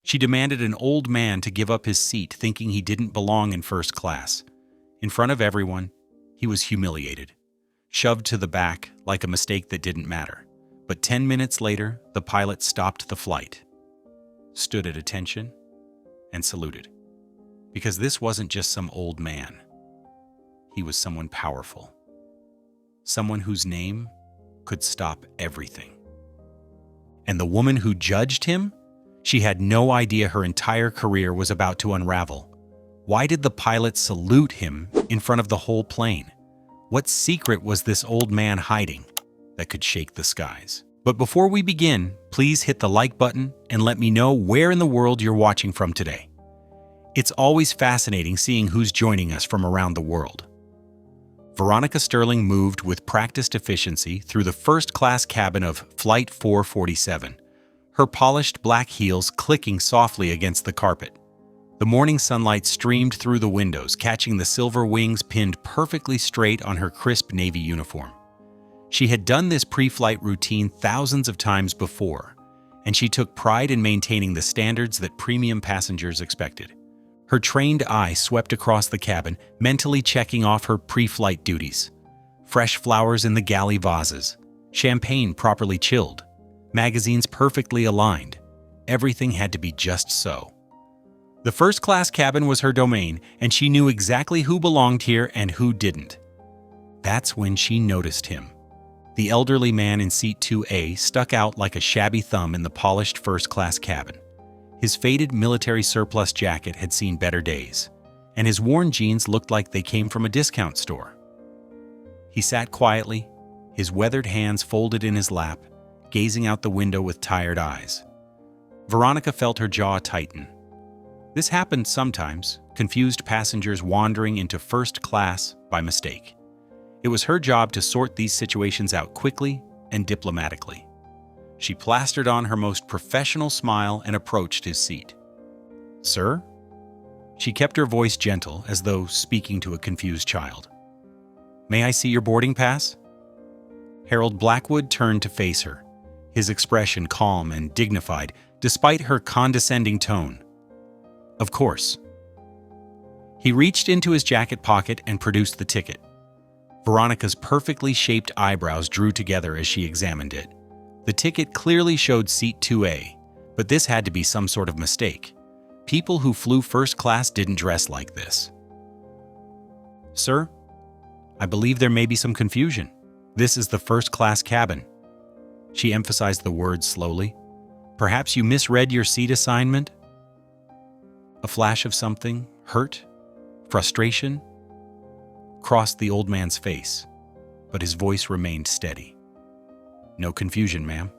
She demanded an old man to give up his seat, thinking he didn't belong in first class. In front of everyone, he was humiliated, shoved to the back like a mistake that didn't matter. But 10 minutes later, the pilot stopped the flight, stood at attention, and saluted. Because this wasn't just some old man. He was someone powerful. Someone whose name could stop everything. And the woman who judged him? She had no idea her entire career was about to unravel. Why did the pilot salute him in front of the whole plane? What secret was this old man hiding that could shake the skies? But before we begin, please hit the like button and let me know where in the world you're watching from today. It's always fascinating seeing who's joining us from around the world. Veronica Sterling moved with practiced efficiency through the first-class cabin of Flight 447, her polished black heels clicking softly against the carpet. The morning sunlight streamed through the windows, catching the silver wings pinned perfectly straight on her crisp navy uniform. She had done this pre-flight routine thousands of times before, and she took pride in maintaining the standards that premium passengers expected. Her trained eye swept across the cabin, mentally checking off her pre-flight duties. Fresh flowers in the galley vases, champagne properly chilled, magazines perfectly aligned. Everything had to be just so. The first-class cabin was her domain, and she knew exactly who belonged here and who didn't. That's when she noticed him. The elderly man in seat 2A stuck out like a shabby thumb in the polished first-class cabin. His faded military surplus jacket had seen better days, and his worn jeans looked like they came from a discount store. He sat quietly, his weathered hands folded in his lap, gazing out the window with tired eyes. Veronica felt her jaw tighten. This happened sometimes, confused passengers wandering into first class by mistake. It was her job to sort these situations out quickly and diplomatically. She plastered on her most professional smile and approached his seat. "Sir?" She kept her voice gentle, as though speaking to a confused child. "May I see your boarding pass?" Harold Blackwood turned to face her, his expression calm and dignified despite her condescending tone. "Of course." He reached into his jacket pocket and produced the ticket. Veronica's perfectly shaped eyebrows drew together as she examined it. The ticket clearly showed seat 2A, but this had to be some sort of mistake. People who flew first class didn't dress like this. "Sir, I believe there may be some confusion. This is the first class cabin." She emphasized the words slowly. "Perhaps you misread your seat assignment?" A flash of something, hurt, frustration, crossed the old man's face, but his voice remained steady. "No confusion, ma'am.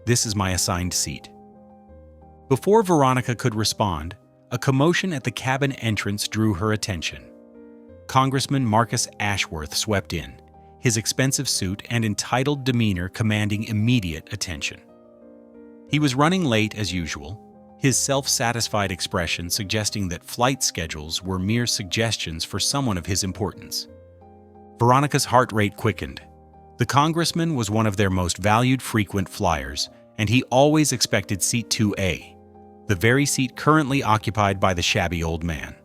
This is my assigned seat." Before Veronica could respond, a commotion at the cabin entrance drew her attention. Congressman Marcus Ashworth swept in, his expensive suit and entitled demeanor commanding immediate attention. He was running late as usual, his self-satisfied expression suggesting that flight schedules were mere suggestions for someone of his importance. Veronica's heart rate quickened. The congressman was one of their most valued frequent flyers, and he always expected seat 2A, the very seat currently occupied by the shabby old man.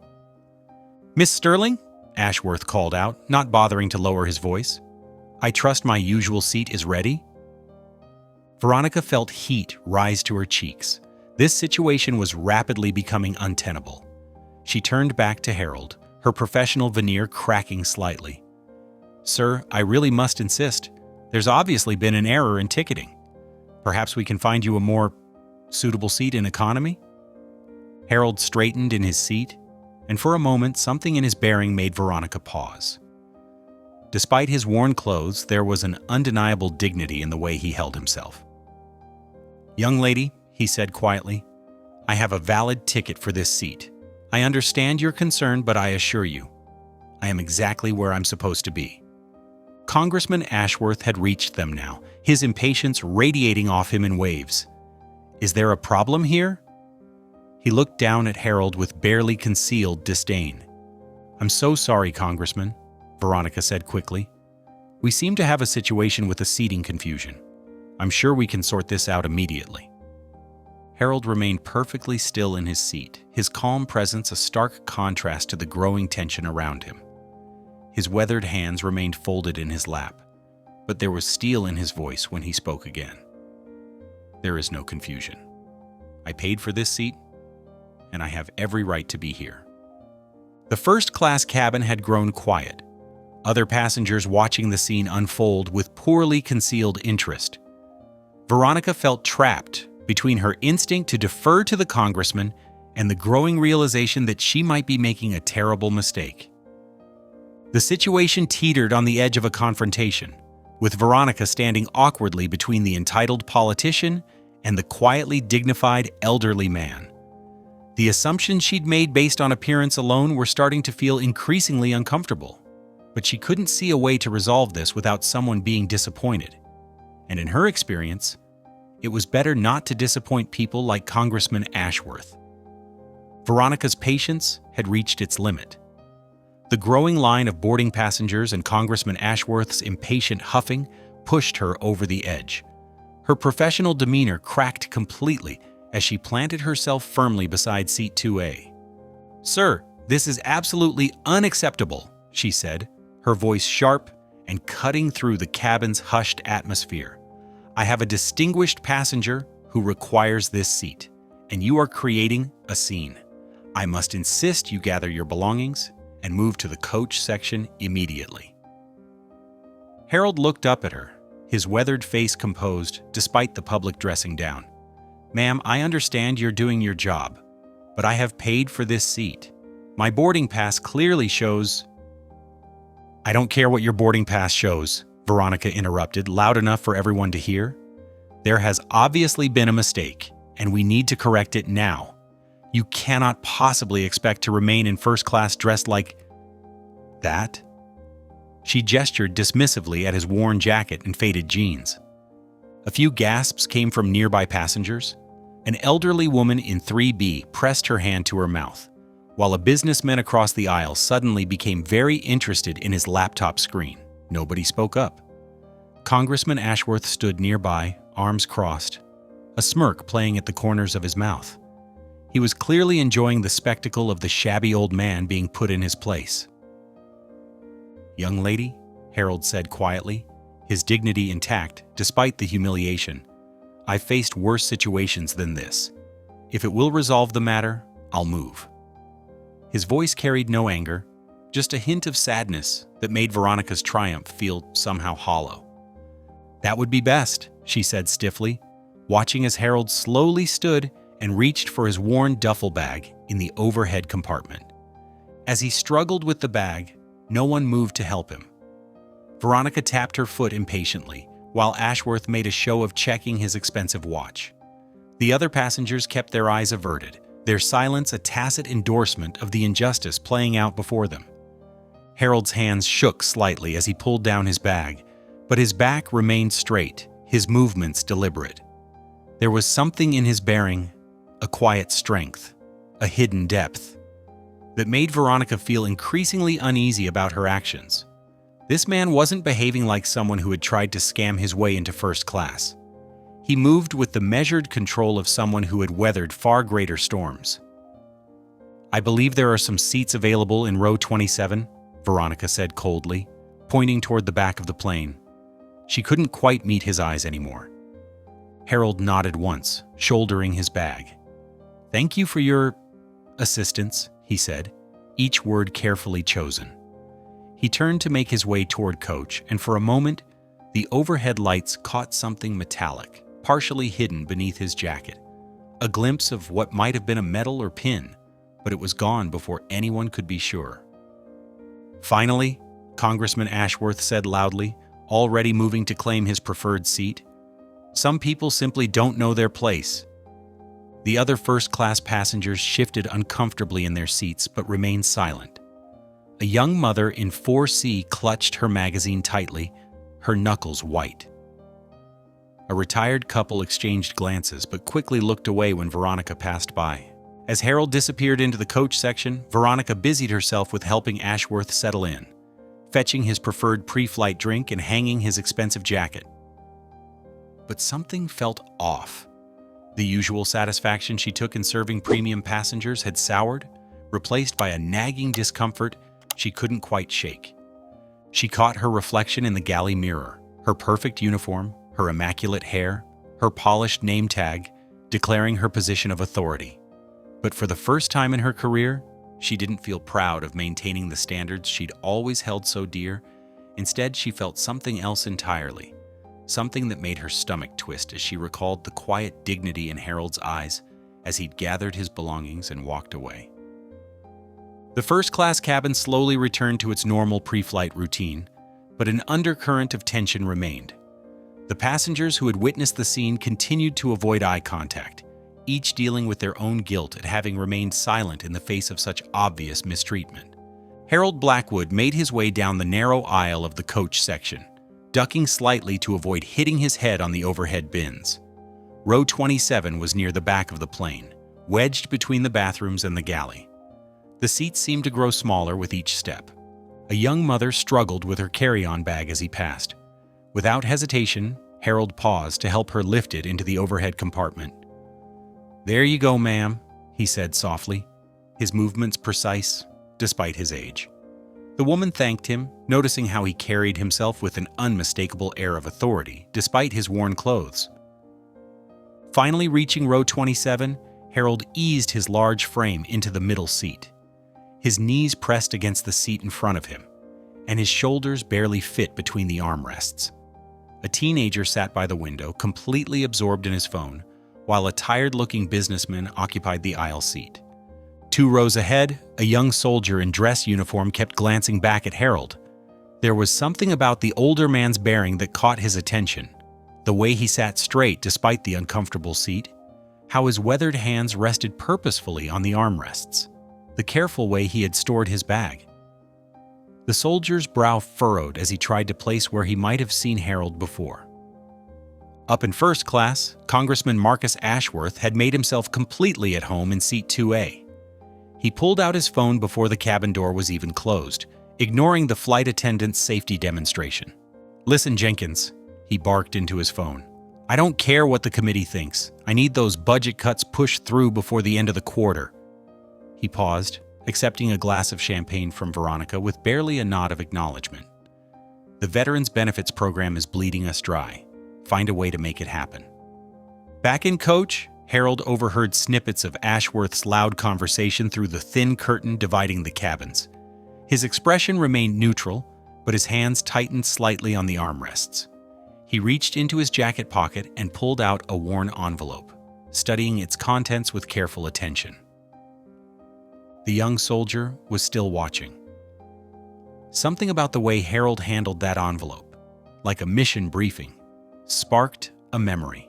"Miss Sterling?" Ashworth called out, not bothering to lower his voice. "I trust my usual seat is ready?" Veronica felt heat rise to her cheeks. This situation was rapidly becoming untenable. She turned back to Harold, her professional veneer cracking slightly. "Sir, I really must insist. There's obviously been an error in ticketing. Perhaps we can find you a more suitable seat in economy?" Harold straightened in his seat, and for a moment something in his bearing made Veronica pause. Despite his worn clothes, there was an undeniable dignity in the way he held himself. "Young lady," he said quietly, "I have a valid ticket for this seat. I understand your concern, but I assure you, I am exactly where I'm supposed to be." Congressman Ashworth had reached them now, his impatience radiating off him in waves. "Is there a problem here?" He looked down at Harold with barely concealed disdain. "I'm so sorry, Congressman," Veronica said quickly. "We seem to have a situation with a seating confusion. I'm sure we can sort this out immediately." Harold remained perfectly still in his seat, his calm presence a stark contrast to the growing tension around him. His weathered hands remained folded in his lap, but there was steel in his voice when he spoke again. There is no confusion. I paid for this seat, and I have every right to be here. The first-class cabin had grown quiet, other passengers watching the scene unfold with poorly concealed interest. Veronica felt trapped between her instinct to defer to the congressman and the growing realization that she might be making a terrible mistake. The situation teetered on the edge of a confrontation, with Veronica standing awkwardly between the entitled politician and the quietly dignified elderly man. The assumptions she'd made based on appearance alone were starting to feel increasingly uncomfortable, but she couldn't see a way to resolve this without someone being disappointed. And in her experience, it was better not to disappoint people like Congressman Ashworth. Veronica's patience had reached its limit. The growing line of boarding passengers and Congressman Ashworth's impatient huffing pushed her over the edge. Her professional demeanor cracked completely as she planted herself firmly beside seat 2A. "Sir, this is absolutely unacceptable," she said, her voice sharp and cutting through the cabin's hushed atmosphere. "I have a distinguished passenger who requires this seat, and you are creating a scene. I must insist you gather your belongings and move to the coach section immediately." Harold looked up at her, his weathered face composed despite the public dressing down. "Ma'am, I understand you're doing your job, but I have paid for this seat. My boarding pass clearly shows—" "I don't care what your boarding pass shows," Veronica interrupted, loud enough for everyone to hear. "There has obviously been a mistake, and we need to correct it now. You cannot possibly expect to remain in first class dressed like that." She gestured dismissively at his worn jacket and faded jeans. A few gasps came from nearby passengers. An elderly woman in 3B pressed her hand to her mouth, while a businessman across the aisle suddenly became very interested in his laptop screen. Nobody spoke up. Congressman Ashworth stood nearby, arms crossed, a smirk playing at the corners of his mouth. He was clearly enjoying the spectacle of the shabby old man being put in his place. "Young lady," Harold said quietly, his dignity intact despite the humiliation, "I've faced worse situations than this. If it will resolve the matter, I'll move." His voice carried no anger, just a hint of sadness that made Veronica's triumph feel somehow hollow. "That would be best," she said stiffly, watching as Harold slowly stood and reached for his worn duffel bag in the overhead compartment. As he struggled with the bag, no one moved to help him. Veronica tapped her foot impatiently, while Ashworth made a show of checking his expensive watch. The other passengers kept their eyes averted, their silence a tacit endorsement of the injustice playing out before them. Harold's hands shook slightly as he pulled down his bag, but his back remained straight, his movements deliberate. There was something in his bearing, a quiet strength, a hidden depth, that made Veronica feel increasingly uneasy about her actions. This man wasn't behaving like someone who had tried to scam his way into first class. He moved with the measured control of someone who had weathered far greater storms. "I believe there are some seats available in row 27, Veronica said coldly, pointing toward the back of the plane. She couldn't quite meet his eyes anymore. Harold nodded once, shouldering his bag. "Thank you for your assistance," he said, each word carefully chosen. He turned to make his way toward Coach, and for a moment, the overhead lights caught something metallic, partially hidden beneath his jacket. A glimpse of what might have been a medal or pin, but it was gone before anyone could be sure. "Finally," Congressman Ashworth said loudly, already moving to claim his preferred seat, "some people simply don't know their place." The other first-class passengers shifted uncomfortably in their seats but remained silent. A young mother in 4C clutched her magazine tightly, her knuckles white. A retired couple exchanged glances but quickly looked away when Veronica passed by. As Harold disappeared into the coach section, Veronica busied herself with helping Ashworth settle in, fetching his preferred pre-flight drink and hanging his expensive jacket. But something felt off. The usual satisfaction she took in serving premium passengers had soured, replaced by a nagging discomfort she couldn't quite shake. She caught her reflection in the galley mirror, her perfect uniform, her immaculate hair, her polished name tag, declaring her position of authority. But for the first time in her career, she didn't feel proud of maintaining the standards she'd always held so dear. Instead, she felt something else entirely, something that made her stomach twist as she recalled the quiet dignity in Harold's eyes as he'd gathered his belongings and walked away. The first-class cabin slowly returned to its normal pre-flight routine, but an undercurrent of tension remained. The passengers who had witnessed the scene continued to avoid eye contact, each dealing with their own guilt at having remained silent in the face of such obvious mistreatment. Harold Blackwood made his way down the narrow aisle of the coach section, ducking slightly to avoid hitting his head on the overhead bins. Row 27 was near the back of the plane, wedged between the bathrooms and the galley. The seats seemed to grow smaller with each step. A young mother struggled with her carry-on bag as he passed. Without hesitation, Harold paused to help her lift it into the overhead compartment. "There you go, ma'am," he said softly, his movements precise, despite his age. The woman thanked him, noticing how he carried himself with an unmistakable air of authority, despite his worn clothes. Finally reaching row 27, Harold eased his large frame into the middle seat. His knees pressed against the seat in front of him, and his shoulders barely fit between the armrests. A teenager sat by the window, completely absorbed in his phone, while a tired-looking businessman occupied the aisle seat. 2 rows ahead, a young soldier in dress uniform kept glancing back at Harold. There was something about the older man's bearing that caught his attention. The way he sat straight despite the uncomfortable seat, how his weathered hands rested purposefully on the armrests, the careful way he had stored his bag. The soldier's brow furrowed as he tried to place where he might have seen Harold before. Up in first class, Congressman Marcus Ashworth had made himself completely at home in seat 2A. He pulled out his phone before the cabin door was even closed, ignoring the flight attendant's safety demonstration. "Listen, Jenkins," he barked into his phone. "I don't care what the committee thinks. I need those budget cuts pushed through before the end of the quarter." He paused, accepting a glass of champagne from Veronica with barely a nod of acknowledgement. "The Veterans Benefits Program is bleeding us dry. Find a way to make it happen." Back in coach, Harold overheard snippets of Ashworth's loud conversation through the thin curtain dividing the cabins. His expression remained neutral, but his hands tightened slightly on the armrests. He reached into his jacket pocket and pulled out a worn envelope, studying its contents with careful attention. The young soldier was still watching. Something about the way Harold handled that envelope, like a mission briefing, sparked a memory.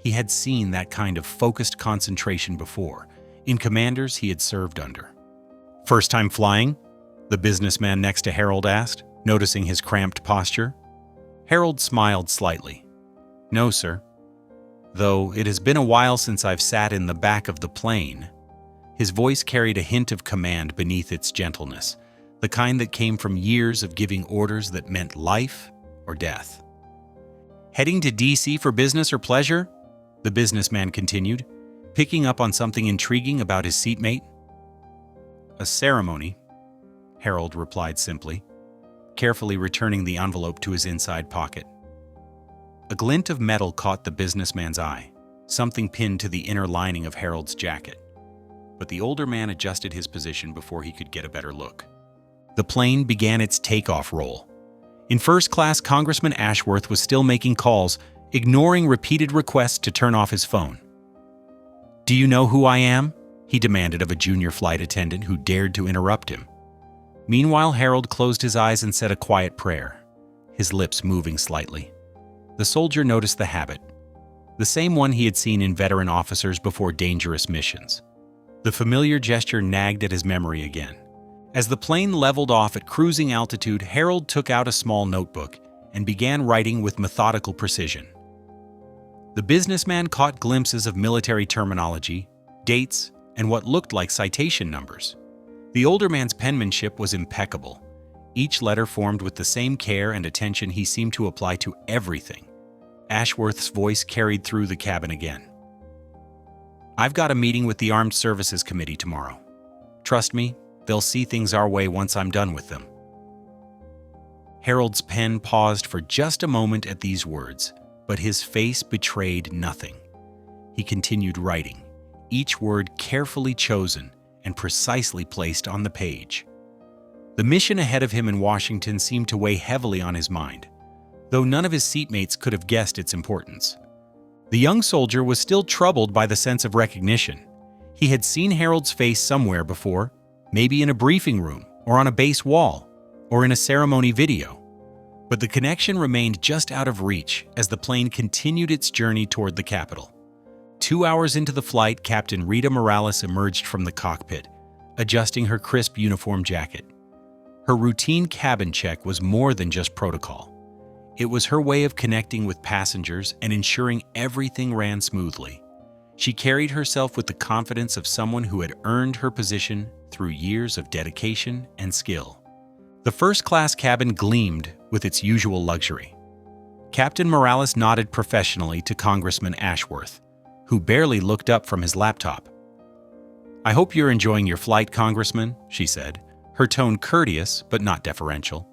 He had seen that kind of focused concentration before, in commanders he had served under. "First time flying?" the businessman next to Harold asked, noticing his cramped posture. Harold smiled slightly. "No, sir. Though it has been a while since I've sat in the back of the plane." His voice carried a hint of command beneath its gentleness, the kind that came from years of giving orders that meant life or death. "Heading to DC for business or pleasure?" the businessman continued, picking up on something intriguing about his seatmate. "A ceremony," Harold replied simply, carefully returning the envelope to his inside pocket. A glint of metal caught the businessman's eye, something pinned to the inner lining of Harold's jacket. But the older man adjusted his position before he could get a better look. The plane began its takeoff roll. In first class, Congressman Ashworth was still making calls, ignoring repeated requests to turn off his phone. "Do you know who I am?" he demanded of a junior flight attendant who dared to interrupt him. Meanwhile, Harold closed his eyes and said a quiet prayer, his lips moving slightly. The soldier noticed the habit, the same one he had seen in veteran officers before dangerous missions. The familiar gesture nagged at his memory again. As the plane leveled off at cruising altitude, Harold took out a small notebook and began writing with methodical precision. The businessman caught glimpses of military terminology, dates, and what looked like citation numbers. The older man's penmanship was impeccable, each letter formed with the same care and attention he seemed to apply to everything. Ashworth's voice carried through the cabin again. I've got a meeting with the Armed Services Committee tomorrow. Trust me, they'll see things our way once I'm done with them." Harold's pen paused for just a moment at these words, but his face betrayed nothing. He continued writing, each word carefully chosen and precisely placed on the page. The mission ahead of him in Washington seemed to weigh heavily on his mind, though none of his seatmates could have guessed its importance. The young soldier was still troubled by the sense of recognition. He had seen Harold's face somewhere before, maybe in a briefing room, or on a base wall, or in a ceremony video. But the connection remained just out of reach as the plane continued its journey toward the capital. 2 hours into the flight, Captain Rita Morales emerged from the cockpit, adjusting her crisp uniform jacket. Her routine cabin check was more than just protocol. It was her way of connecting with passengers and ensuring everything ran smoothly. She carried herself with the confidence of someone who had earned her position through years of dedication and skill. The first-class cabin gleamed with its usual luxury. Captain Morales nodded professionally to Congressman Ashworth, who barely looked up from his laptop. "I hope you're enjoying your flight, Congressman," she said, her tone courteous but not deferential.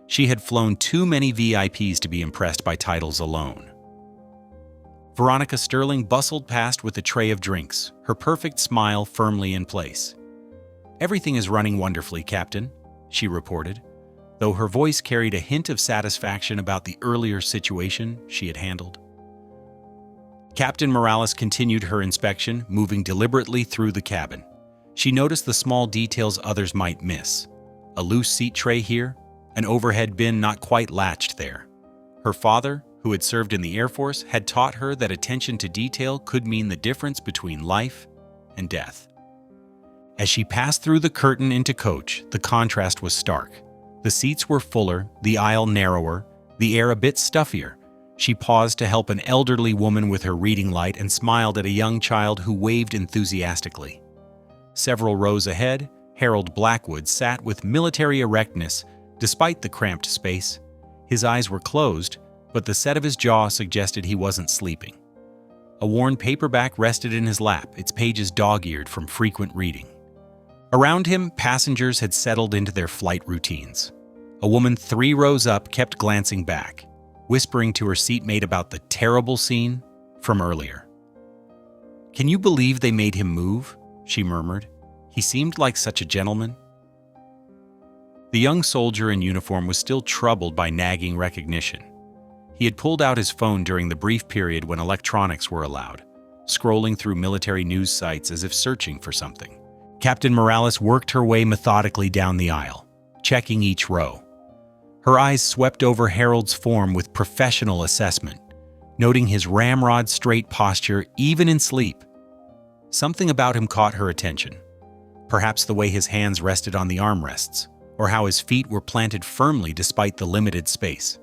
She had flown too many VIPs to be impressed by titles alone. Veronica Sterling bustled past with a tray of drinks, her perfect smile firmly in place. "Everything is running wonderfully, Captain," she reported, though her voice carried a hint of satisfaction about the earlier situation she had handled. Captain Morales continued her inspection, moving deliberately through the cabin. She noticed the small details others might miss. A loose seat tray here, an overhead bin not quite latched there. Her father, who had served in the Air Force, had taught her that attention to detail could mean the difference between life and death. As she passed through the curtain into coach, the contrast was stark. The seats were fuller, the aisle narrower, the air a bit stuffier. She paused to help an elderly woman with her reading light and smiled at a young child who waved enthusiastically. Several rows ahead, Harold Blackwood sat with military erectness despite the cramped space. His eyes were closed, but the set of his jaw suggested he wasn't sleeping. A worn paperback rested in his lap, its pages dog-eared from frequent reading. Around him, passengers had settled into their flight routines. A woman 3 rows up kept glancing back, whispering to her seatmate about the terrible scene from earlier. "Can you believe they made him move?" she murmured. "He seemed like such a gentleman." The young soldier in uniform was still troubled by nagging recognition. He had pulled out his phone during the brief period when electronics were allowed, scrolling through military news sites as if searching for something. Captain Morales worked her way methodically down the aisle, checking each row. Her eyes swept over Harold's form with professional assessment, noting his ramrod-straight posture even in sleep. Something about him caught her attention. Perhaps the way his hands rested on the armrests, or how his feet were planted firmly despite the limited space.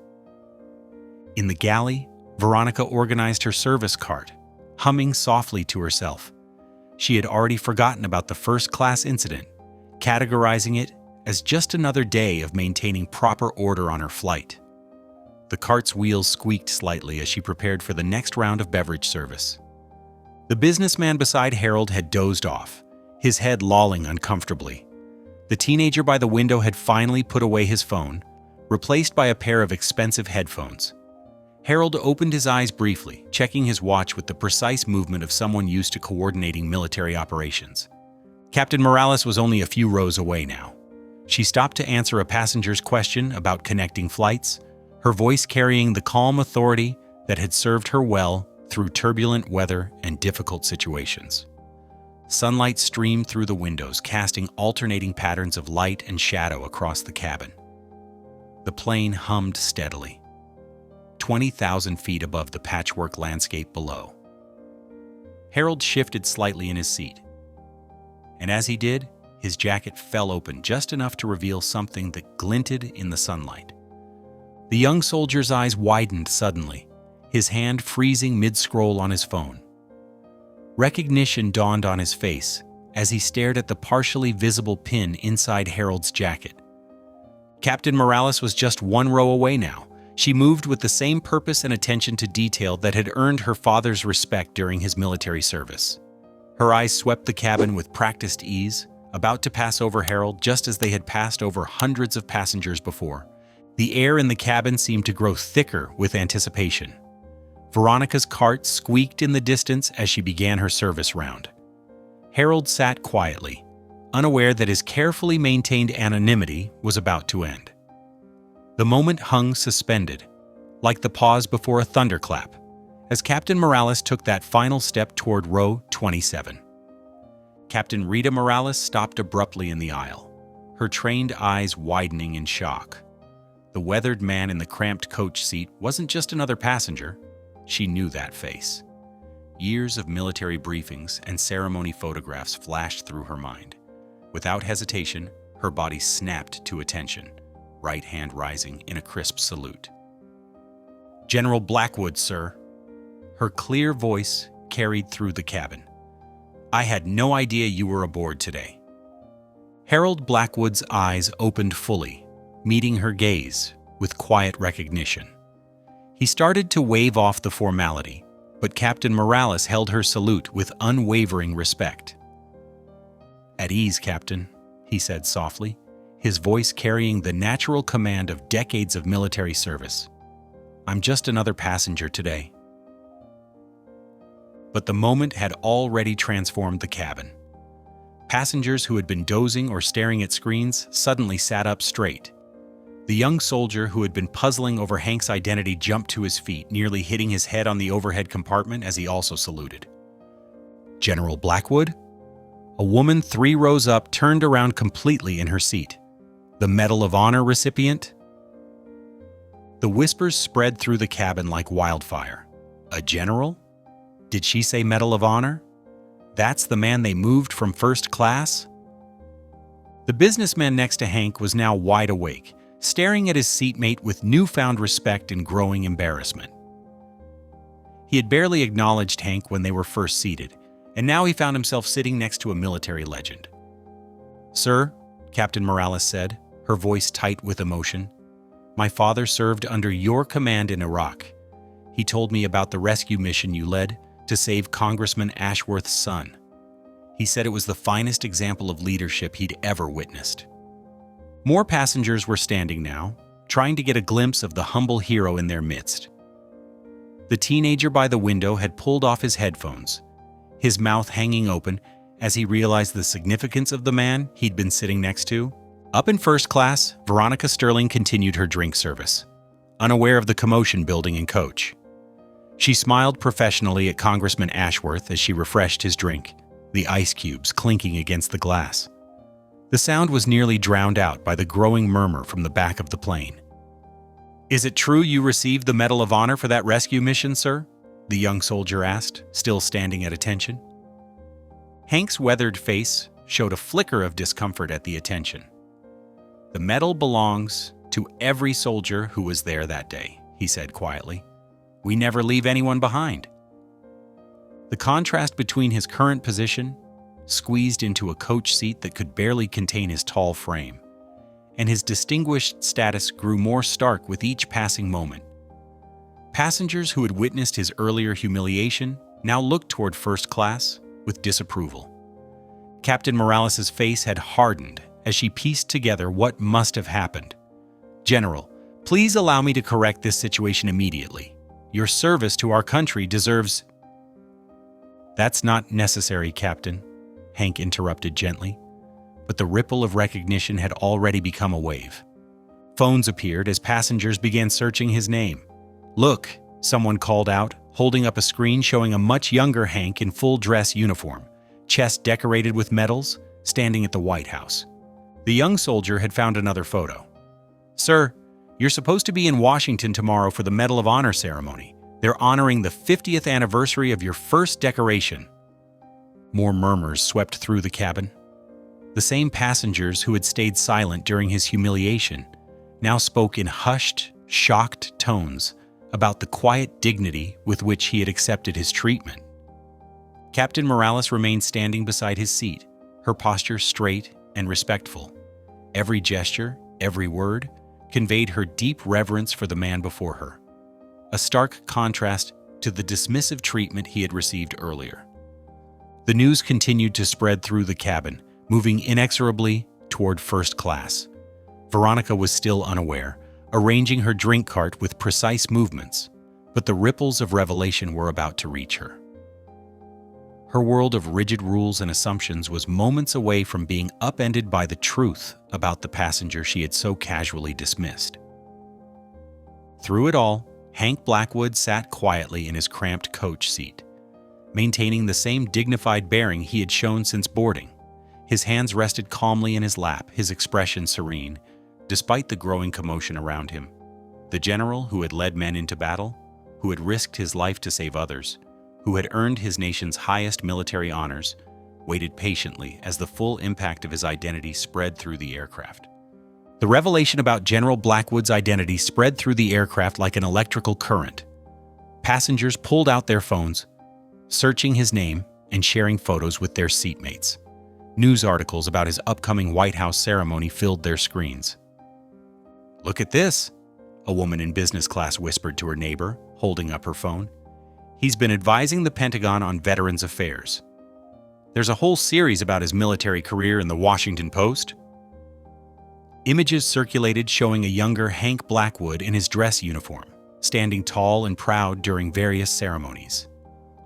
In the galley, Veronica organized her service cart, humming softly to herself. She had already forgotten about the first-class incident, categorizing it as just another day of maintaining proper order on her flight. The cart's wheels squeaked slightly as she prepared for the next round of beverage service. The businessman beside Harold had dozed off, his head lolling uncomfortably. The teenager by the window had finally put away his phone, replaced by a pair of expensive headphones. Harold opened his eyes briefly, checking his watch with the precise movement of someone used to coordinating military operations. Captain Morales was only a few rows away now. She stopped to answer a passenger's question about connecting flights, her voice carrying the calm authority that had served her well through turbulent weather and difficult situations. Sunlight streamed through the windows, casting alternating patterns of light and shadow across the cabin. The plane hummed steadily, 20,000 feet above the patchwork landscape below. Harold shifted slightly in his seat, and as he did, his jacket fell open just enough to reveal something that glinted in the sunlight. The young soldier's eyes widened suddenly, his hand freezing mid-scroll on his phone. Recognition dawned on his face as he stared at the partially visible pin inside Harold's jacket. Captain Morales was just 1 row away now. She moved with the same purpose and attention to detail that had earned her father's respect during his military service. Her eyes swept the cabin with practiced ease, about to pass over Harold just as they had passed over hundreds of passengers before. The air in the cabin seemed to grow thicker with anticipation. Veronica's cart squeaked in the distance as she began her service round. Harold sat quietly, unaware that his carefully maintained anonymity was about to end. The moment hung suspended, like the pause before a thunderclap, as Captain Morales took that final step toward row 27. Captain Rita Morales stopped abruptly in the aisle, her trained eyes widening in shock. The weathered man in the cramped coach seat wasn't just another passenger. She knew that face. Years of military briefings and ceremony photographs flashed through her mind. Without hesitation, her body snapped to attention, right hand rising in a crisp salute. "General Blackwood, sir." Her clear voice carried through the cabin. "I had no idea you were aboard today." Harold Blackwood's eyes opened fully, meeting her gaze with quiet recognition. He started to wave off the formality, but Captain Morales held her salute with unwavering respect. "At ease, Captain," he said softly, his voice carrying the natural command of decades of military service. "I'm just another passenger today." But the moment had already transformed the cabin. Passengers who had been dozing or staring at screens suddenly sat up straight. The young soldier who had been puzzling over Hank's identity jumped to his feet, nearly hitting his head on the overhead compartment as he also saluted. "General Blackwood?" A woman 3 rows up turned around completely in her seat. "The Medal of Honor recipient?" The whispers spread through the cabin like wildfire. A general? Did she say Medal of Honor? That's the man they moved from first class? The businessman next to Hank was now wide awake, staring at his seatmate with newfound respect and growing embarrassment. He had barely acknowledged Hank when they were first seated, and now he found himself sitting next to a military legend. "Sir," Captain Morales said, her voice tight with emotion, "my father served under your command in Iraq. He told me about the rescue mission you led to save Congressman Ashworth's son. He said it was the finest example of leadership he'd ever witnessed." More passengers were standing now, trying to get a glimpse of the humble hero in their midst. The teenager by the window had pulled off his headphones, his mouth hanging open as he realized the significance of the man he'd been sitting next to. Up in first class, Veronica Sterling continued her drink service, unaware of the commotion building in coach. She smiled professionally at Congressman Ashworth as she refreshed his drink, the ice cubes clinking against the glass. The sound was nearly drowned out by the growing murmur from the back of the plane. "Is it true you received the Medal of Honor for that rescue mission, sir?" the young soldier asked, still standing at attention. Hank's weathered face showed a flicker of discomfort at the attention. "The medal belongs to every soldier who was there that day," he said quietly. "We never leave anyone behind." The contrast between his current position, squeezed into a coach seat that could barely contain his tall frame, and his distinguished status grew more stark with each passing moment. Passengers who had witnessed his earlier humiliation now looked toward first class with disapproval. Captain Morales' face had hardened as she pieced together what must have happened. "General, please allow me to correct this situation immediately. Your service to our country deserves—" "That's not necessary, Captain," Hank interrupted gently, but the ripple of recognition had already become a wave. Phones appeared as passengers began searching his name. "Look," someone called out, holding up a screen showing a much younger Hank in full dress uniform, chest decorated with medals, standing at the White House. The young soldier had found another photo. "Sir, you're supposed to be in Washington tomorrow for the Medal of Honor ceremony. They're honoring the 50th anniversary of your first decoration." More murmurs swept through the cabin. The same passengers who had stayed silent during his humiliation now spoke in hushed, shocked tones about the quiet dignity with which he had accepted his treatment. Captain Morales remained standing beside his seat, her posture straight and respectful. Every gesture, every word, conveyed her deep reverence for the man before her, a stark contrast to the dismissive treatment he had received earlier. The news continued to spread through the cabin, moving inexorably toward first class. Veronica was still unaware, arranging her drink cart with precise movements, but the ripples of revelation were about to reach her. Her world of rigid rules and assumptions was moments away from being upended by the truth about the passenger she had so casually dismissed. Through it all, Hank Blackwood sat quietly in his cramped coach seat, maintaining the same dignified bearing he had shown since boarding. His hands rested calmly in his lap, his expression serene, despite the growing commotion around him. The general who had led men into battle, who had risked his life to save others, who had earned his nation's highest military honors, waited patiently as the full impact of his identity spread through the aircraft. The revelation about General Blackwood's identity spread through the aircraft like an electrical current. Passengers pulled out their phones, searching his name and sharing photos with their seatmates. News articles about his upcoming White House ceremony filled their screens. "Look at this," a woman in business class whispered to her neighbor, holding up her phone. "He's been advising the Pentagon on Veterans Affairs. There's a whole series about his military career in the Washington Post." Images circulated showing a younger Hank Blackwood in his dress uniform, standing tall and proud during various ceremonies.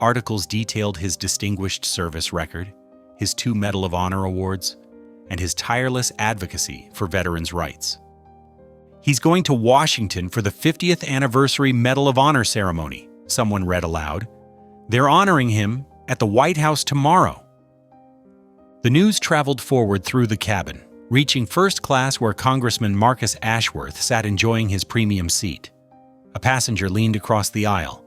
Articles detailed his distinguished service record, his 2 Medal of Honor awards, and his tireless advocacy for veterans' rights. "He's going to Washington for the 50th anniversary Medal of Honor ceremony," someone read aloud. "They're honoring him at the White House tomorrow." The news traveled forward through the cabin, reaching first class where Congressman Marcus Ashworth sat enjoying his premium seat. A passenger leaned across the aisle,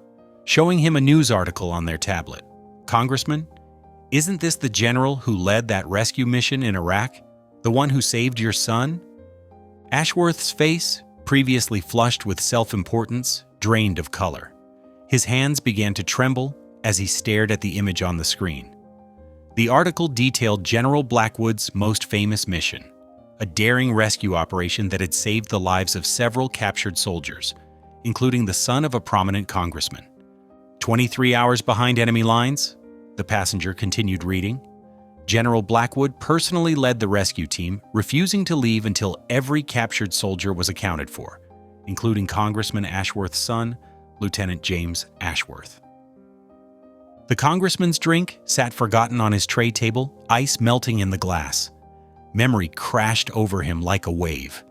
showing him a news article on their tablet. "Congressman, isn't this the general who led that rescue mission in Iraq? The one who saved your son?" Ashworth's face, previously flushed with self-importance, drained of color. His hands began to tremble as he stared at the image on the screen. The article detailed General Blackwood's most famous mission, a daring rescue operation that had saved the lives of several captured soldiers, including the son of a prominent congressman. 23 hours behind enemy lines, the passenger continued reading. General Blackwood personally led the rescue team, refusing to leave until every captured soldier was accounted for, including Congressman Ashworth's son, Lieutenant James Ashworth. The congressman's drink sat forgotten on his tray table, ice melting in the glass. Memory crashed over him like a wave.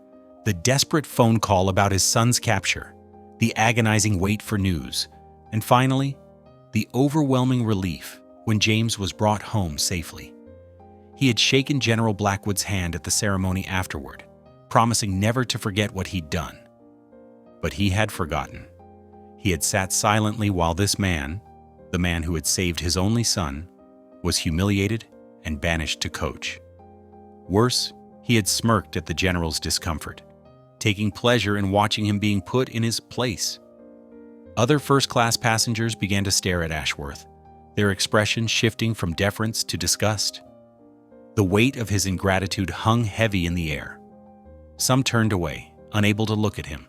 The desperate phone call about his son's capture, the agonizing wait for news, and finally, the overwhelming relief when James was brought home safely. He had shaken General Blackwood's hand at the ceremony afterward, promising never to forget what he'd done. But he had forgotten. He had sat silently while this man, the man who had saved his only son, was humiliated and banished to coach. Worse, he had smirked at the general's discomfort, taking pleasure in watching him being put in his place. Other first-class passengers began to stare at Ashworth, their expression shifting from deference to disgust. The weight of his ingratitude hung heavy in the air. Some turned away, unable to look at him.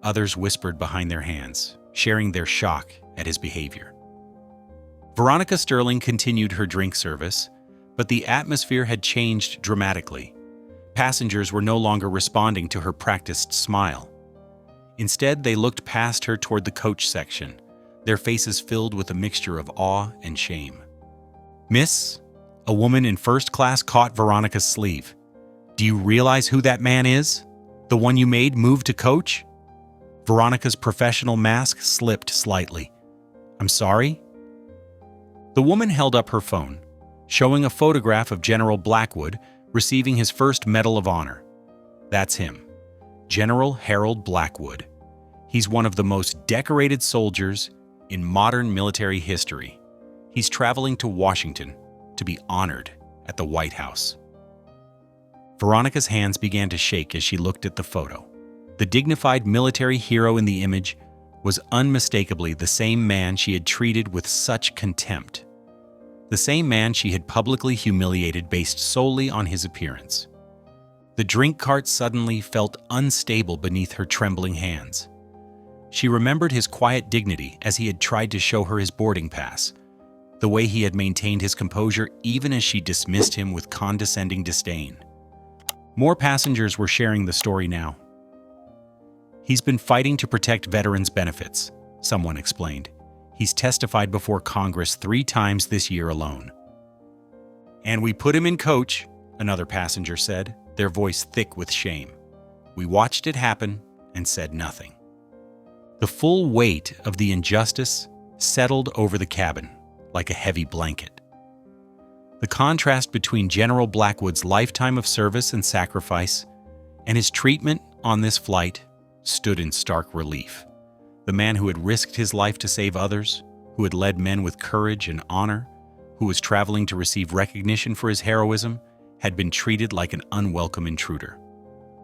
Others whispered behind their hands, sharing their shock at his behavior. Veronica Sterling continued her drink service, but the atmosphere had changed dramatically. Passengers were no longer responding to her practiced smile. Instead, they looked past her toward the coach section, their faces filled with a mixture of awe and shame. "Miss," a woman in first class caught Veronica's sleeve. "Do you realize who that man is? The one you made move to coach?" Veronica's professional mask slipped slightly. "I'm sorry?" The woman held up her phone, showing a photograph of General Blackwood receiving his first Medal of Honor. "That's him, General Harold Blackwood. He's one of the most decorated soldiers in modern military history. He's traveling to Washington to be honored at the White House." Veronica's hands began to shake as she looked at the photo. The dignified military hero in the image was unmistakably the same man she had treated with such contempt. The same man she had publicly humiliated based solely on his appearance. The drink cart suddenly felt unstable beneath her trembling hands. She remembered his quiet dignity as he had tried to show her his boarding pass, the way he had maintained his composure even as she dismissed him with condescending disdain. More passengers were sharing the story now. "He's been fighting to protect veterans' benefits," someone explained. "He's testified before Congress 3 times this year alone." "And we put him in coach," another passenger said, their voice thick with shame. "We watched it happen and said nothing." The full weight of the injustice settled over the cabin like a heavy blanket. The contrast between General Blackwood's lifetime of service and sacrifice and his treatment on this flight stood in stark relief. The man who had risked his life to save others, who had led men with courage and honor, who was traveling to receive recognition for his heroism, had been treated like an unwelcome intruder.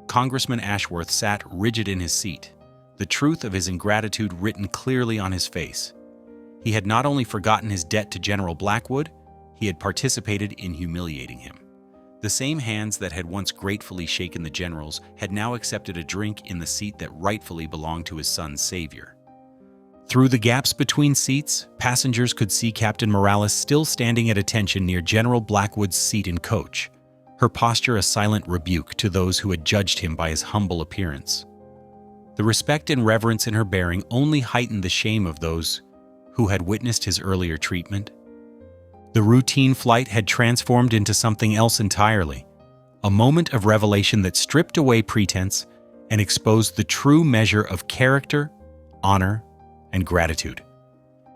Congressman Ashworth sat rigid in his seat, the truth of his ingratitude written clearly on his face. He had not only forgotten his debt to General Blackwood, he had participated in humiliating him. The same hands that had once gratefully shaken the generals had now accepted a drink in the seat that rightfully belonged to his son's savior. Through the gaps between seats, passengers could see Captain Morales still standing at attention near General Blackwood's seat in coach, her posture a silent rebuke to those who had judged him by his humble appearance. The respect and reverence in her bearing only heightened the shame of those who had witnessed his earlier treatment. The routine flight had transformed into something else entirely, a moment of revelation that stripped away pretense and exposed the true measure of character, honor, and gratitude.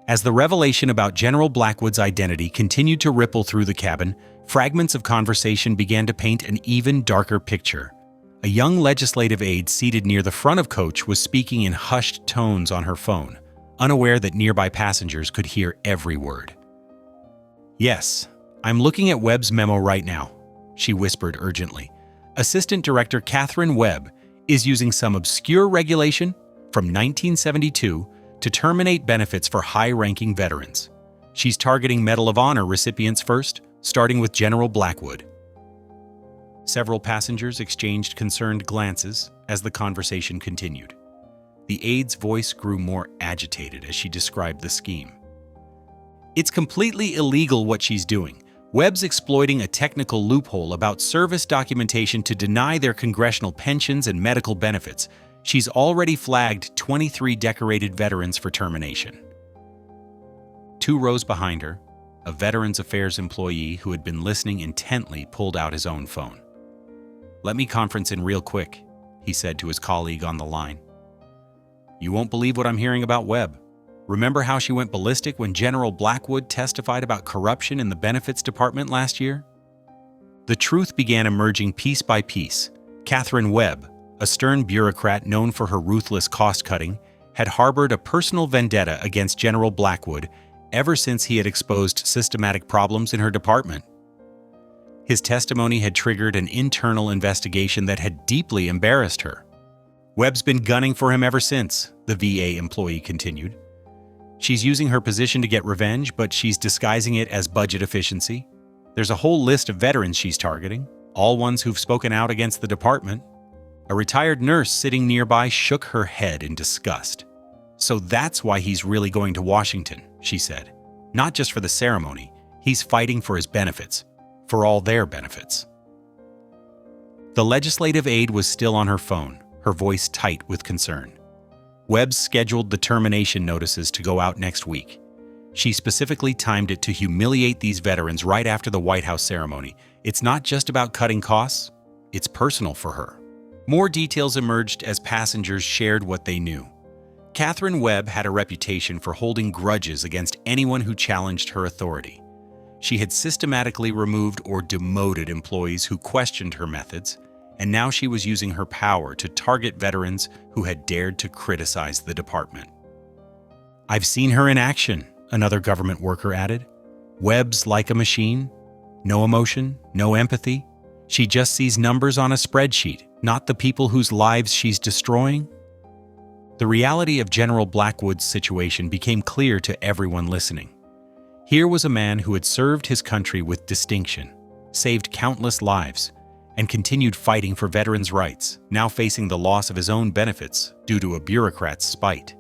As the revelation about General Blackwood's identity continued to ripple through the cabin, fragments of conversation began to paint an even darker picture. A young legislative aide seated near the front of coach was speaking in hushed tones on her phone, unaware that nearby passengers could hear every word. "Yes, I'm looking at Webb's memo right now," she whispered urgently. "Assistant Director Catherine Webb is using some obscure regulation from 1972 to terminate benefits for high-ranking veterans. She's targeting Medal of Honor recipients first, starting with General Blackwood." Several passengers exchanged concerned glances as the conversation continued. The aide's voice grew more agitated as she described the scheme. "It's completely illegal what she's doing. Webb's exploiting a technical loophole about service documentation to deny their congressional pensions and medical benefits. She's already flagged 23 decorated veterans for termination." 2 rows behind her, a Veterans Affairs employee who had been listening intently pulled out his own phone. "Let me conference in real quick," he said to his colleague on the line. "You won't believe what I'm hearing about Webb. Remember how she went ballistic when General Blackwood testified about corruption in the benefits department last year?" The truth began emerging piece by piece. Catherine Webb, a stern bureaucrat known for her ruthless cost-cutting, had harbored a personal vendetta against General Blackwood ever since he had exposed systematic problems in her department. His testimony had triggered an internal investigation that had deeply embarrassed her. "Webb's been gunning for him ever since," the VA employee continued. "She's using her position to get revenge, but she's disguising it as budget efficiency. There's a whole list of veterans she's targeting, all ones who've spoken out against the department." A retired nurse sitting nearby shook her head in disgust. "So that's why he's really going to Washington," she said. "Not just for the ceremony. He's fighting for his benefits, for all their benefits." The legislative aide was still on her phone, her voice tight with concern. Webb scheduled the termination notices to go out next week. She specifically timed it to humiliate these veterans right after the White House ceremony. It's not just about cutting costs, it's personal for her. More details emerged as passengers shared what they knew. Catherine Webb had a reputation for holding grudges against anyone who challenged her authority. She had systematically removed or demoted employees who questioned her methods, and now she was using her power to target veterans who had dared to criticize the department. "I've seen her in action," another government worker added. "Webb's like a machine. No emotion, no empathy. She just sees numbers on a spreadsheet, not the people whose lives she's destroying." The reality of General Blackwood's situation became clear to everyone listening. Here was a man who had served his country with distinction, saved countless lives, and continued fighting for veterans' rights, now facing the loss of his own benefits due to a bureaucrat's spite.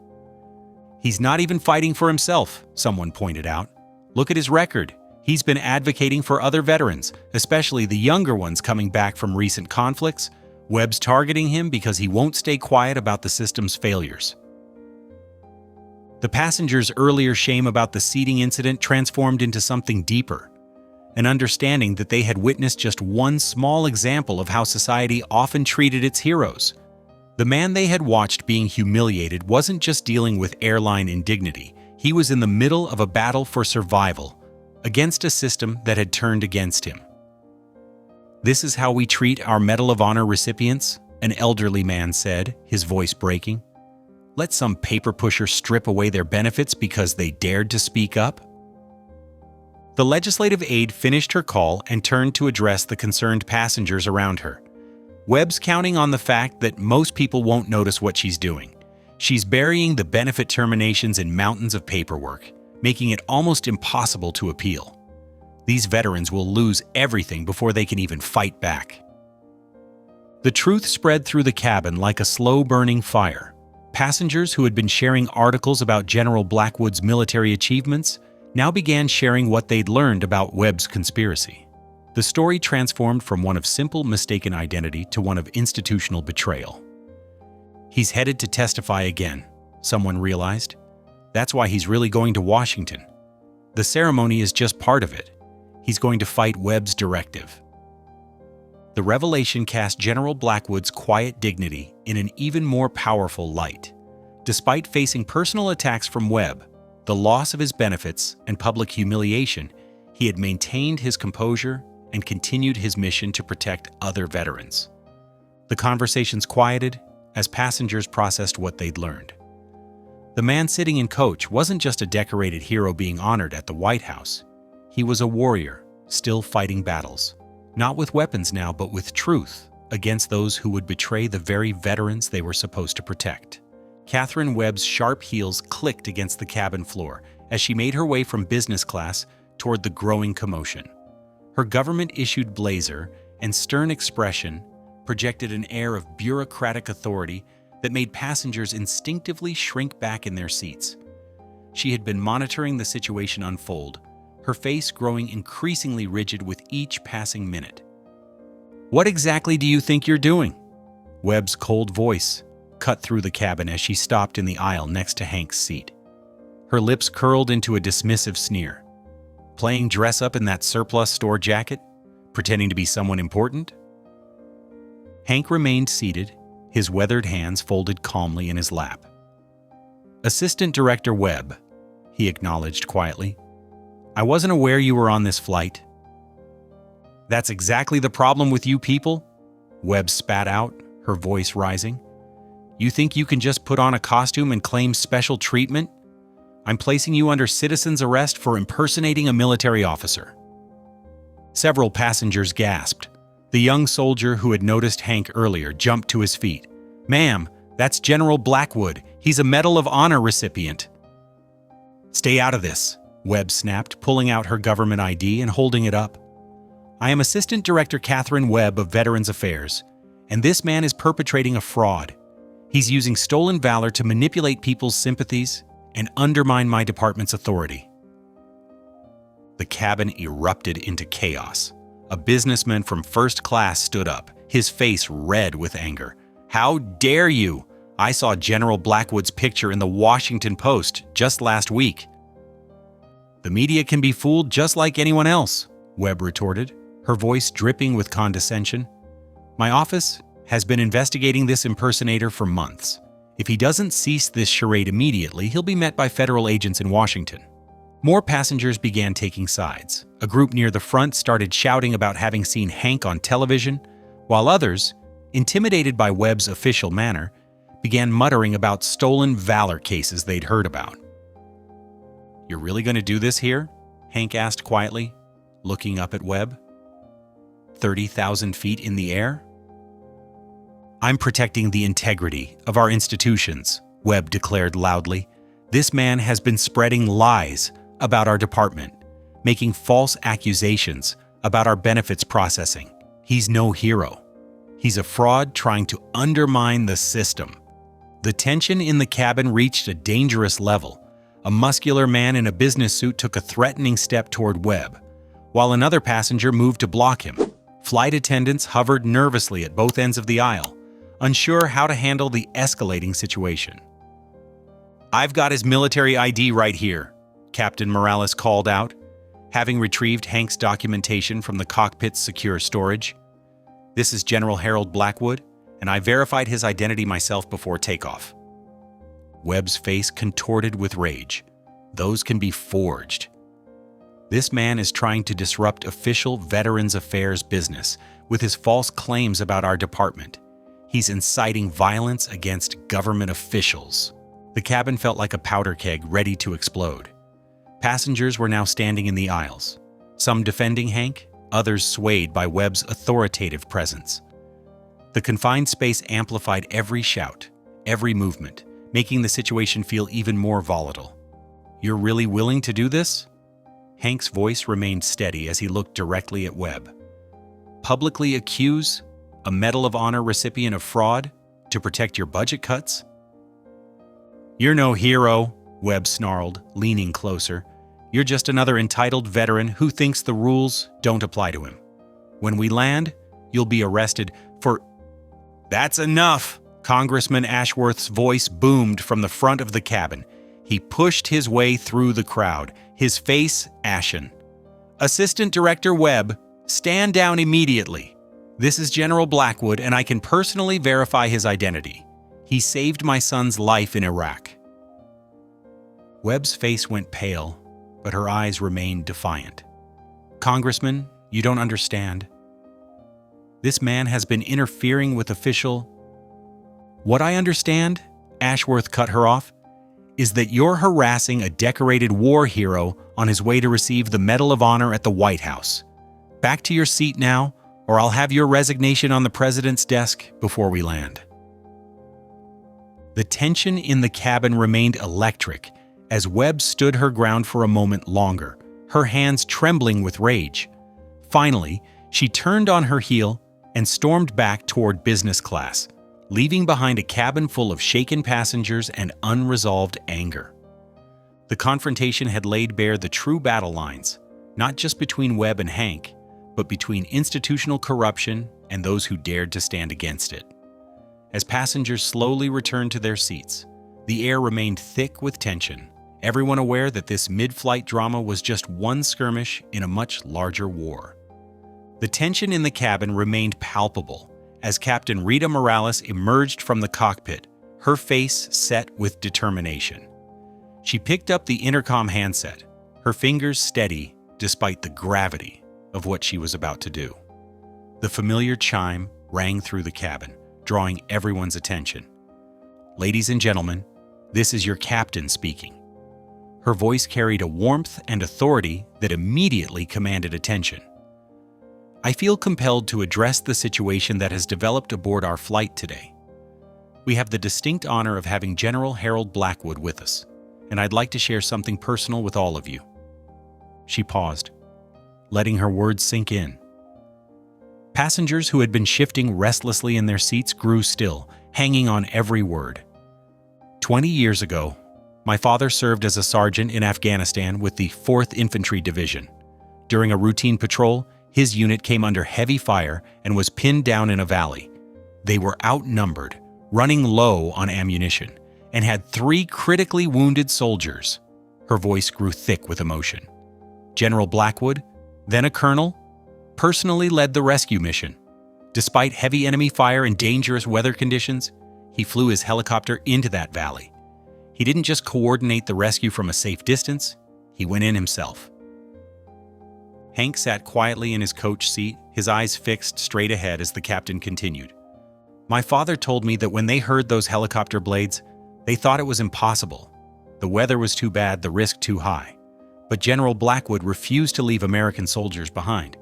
"He's not even fighting for himself," someone pointed out. Look at his record. He's been advocating for other veterans, especially the younger ones coming back from recent conflicts. Webb's targeting him because he won't stay quiet about the system's failures. The passengers' earlier shame about the seating incident transformed into something deeper, an understanding that they had witnessed just one small example of how society often treated its heroes. The man they had watched being humiliated wasn't just dealing with airline indignity. He was in the middle of a battle for survival against a system that had turned against him. "This is how we treat our Medal of Honor recipients," an elderly man said, his voice breaking. "Let some paper pusher strip away their benefits because they dared to speak up?" The legislative aide finished her call and turned to address the concerned passengers around her. Webb's counting on the fact that most people won't notice what she's doing. She's burying the benefit terminations in mountains of paperwork, making it almost impossible to appeal. These veterans will lose everything before they can even fight back. The truth spread through the cabin like a slow-burning fire. Passengers who had been sharing articles about General Blackwood's military achievements now began sharing what they'd learned about Webb's conspiracy. The story transformed from one of simple mistaken identity to one of institutional betrayal. "He's headed to testify again," someone realized. "That's why he's really going to Washington. The ceremony is just part of it. He's going to fight Webb's directive." The revelation cast General Blackwood's quiet dignity in an even more powerful light. Despite facing personal attacks from Webb, the loss of his benefits, and public humiliation, he had maintained his composure and continued his mission to protect other veterans. The conversations quieted as passengers processed what they'd learned. The man sitting in coach wasn't just a decorated hero being honored at the White House. He was a warrior, still fighting battles. Not with weapons now, but with truth, against those who would betray the very veterans they were supposed to protect. Catherine Webb's sharp heels clicked against the cabin floor as she made her way from business class toward the growing commotion. Her government-issued blazer and stern expression projected an air of bureaucratic authority that made passengers instinctively shrink back in their seats. She had been monitoring the situation unfold, her face growing increasingly rigid with each passing minute. "What exactly do you think you're doing?" Webb's cold voice cut through the cabin as she stopped in the aisle next to Hank's seat. Her lips curled into a dismissive sneer. "Playing dress-up in that surplus store jacket? Pretending to be someone important?" Hank remained seated, his weathered hands folded calmly in his lap. "Assistant Director Webb," he acknowledged quietly. "I wasn't aware you were on this flight." "That's exactly the problem with you people," Webb spat out, her voice rising. "You think you can just put on a costume and claim special treatment? I'm placing you under citizen's arrest for impersonating a military officer." Several passengers gasped. The young soldier who had noticed Hank earlier jumped to his feet. "Ma'am, that's General Blackwood. He's a Medal of Honor recipient." "Stay out of this," Webb snapped, pulling out her government ID and holding it up. "I am Assistant Director Catherine Webb of Veterans Affairs, and this man is perpetrating a fraud. He's using stolen valor to manipulate people's sympathies and undermine my department's authority." The cabin erupted into chaos. A businessman from first class stood up, his face red with anger. "How dare you? I saw General Blackwood's picture in the Washington Post just last week." "The media can be fooled just like anyone else," Webb retorted, her voice dripping with condescension. "My office has been investigating this impersonator for months. If he doesn't cease this charade immediately, he'll be met by federal agents in Washington." More passengers began taking sides. A group near the front started shouting about having seen Hank on television, while others, intimidated by Webb's official manner, began muttering about stolen valor cases they'd heard about. "You're really going to do this here?" Hank asked quietly, looking up at Webb. 30,000 feet in the air? "I'm protecting the integrity of our institutions," Webb declared loudly. "This man has been spreading lies about our department, making false accusations about our benefits processing. He's no hero. He's a fraud trying to undermine the system." The tension in the cabin reached a dangerous level. A muscular man in a business suit took a threatening step toward Webb, while another passenger moved to block him. Flight attendants hovered nervously at both ends of the aisle, unsure how to handle the escalating situation. "I've got his military ID right here," Captain Morales called out, having retrieved Hank's documentation from the cockpit's secure storage. "This is General Harold Blackwood, and I verified his identity myself before takeoff." Webb's face contorted with rage. Those can be forged. This man is trying to disrupt official Veterans Affairs business with his false claims about our department. He's inciting violence against government officials. The cabin felt like a powder keg ready to explode. Passengers were now standing in the aisles, some defending Hank, others swayed by Webb's authoritative presence. The confined space amplified every shout, every movement, making the situation feel even more volatile. "You're really willing to do this?" Hank's voice remained steady as he looked directly at Webb. "Publicly accuse a Medal of Honor recipient of fraud to protect your budget cuts?" "You're no hero," Webb snarled, leaning closer. "You're just another entitled veteran who thinks the rules don't apply to him. When we land, you'll be arrested for—" "That's enough!" Congressman Ashworth's voice boomed from the front of the cabin. He pushed his way through the crowd, his face ashen. "Assistant Director Webb, stand down immediately. This is General Blackwood, and I can personally verify his identity. He saved my son's life in Iraq." Webb's face went pale, but her eyes remained defiant. "Congressman, you don't understand. This man has been interfering with official—" "What I understand," Ashworth cut her off, "is that you're harassing a decorated war hero on his way to receive the Medal of Honor at the White House. Back to your seat now, or I'll have your resignation on the president's desk before we land." The tension in the cabin remained electric as Webb stood her ground for a moment longer, her hands trembling with rage. Finally, she turned on her heel and stormed back toward business class, leaving behind a cabin full of shaken passengers and unresolved anger. The confrontation had laid bare the true battle lines, not just between Webb and Hank, but between institutional corruption and those who dared to stand against it. As passengers slowly returned to their seats, the air remained thick with tension, everyone aware that this mid-flight drama was just one skirmish in a much larger war. The tension in the cabin remained palpable as Captain Rita Morales emerged from the cockpit, her face set with determination. She picked up the intercom handset, her fingers steady despite the gravity of what she was about to do. The familiar chime rang through the cabin, drawing everyone's attention. "Ladies and gentlemen, this is your captain speaking." Her voice carried a warmth and authority that immediately commanded attention. "I feel compelled to address the situation that has developed aboard our flight today. We have the distinct honor of having General Harold Blackwood with us, and I'd like to share something personal with all of you." She paused, letting her words sink in. Passengers who had been shifting restlessly in their seats grew still, hanging on every word. 20 years ago, my father served as a sergeant in Afghanistan with the 4th Infantry Division. During a routine patrol, his unit came under heavy fire and was pinned down in a valley. They were outnumbered, running low on ammunition, and had 3 critically wounded soldiers. Her voice grew thick with emotion. General Blackwood, then a colonel, personally led the rescue mission. Despite heavy enemy fire and dangerous weather conditions, he flew his helicopter into that valley. He didn't just coordinate the rescue from a safe distance, he went in himself. Hank sat quietly in his coach seat, his eyes fixed straight ahead as the captain continued. "My father told me that when they heard those helicopter blades, they thought it was impossible. The weather was too bad, the risk too high. But General Blackwood refused to leave American soldiers behind.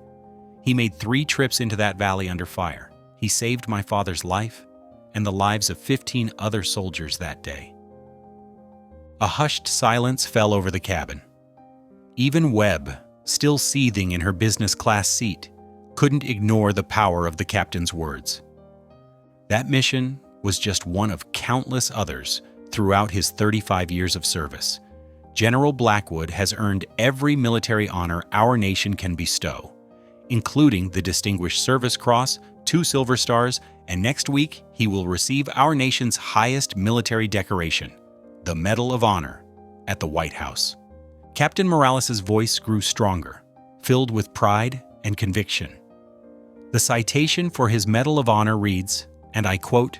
He made 3 trips into that valley under fire. He saved my father's life and the lives of 15 other soldiers that day." A hushed silence fell over the cabin. Even Webb, still seething in her business class seat, couldn't ignore the power of the captain's words. That mission was just one of countless others throughout his 35 years of service. General Blackwood has earned every military honor our nation can bestow, including the Distinguished Service Cross, 2 Silver Stars, and next week he will receive our nation's highest military decoration, the Medal of Honor, at the White House. Captain Morales' voice grew stronger, filled with pride and conviction. The citation for his Medal of Honor reads, and I quote,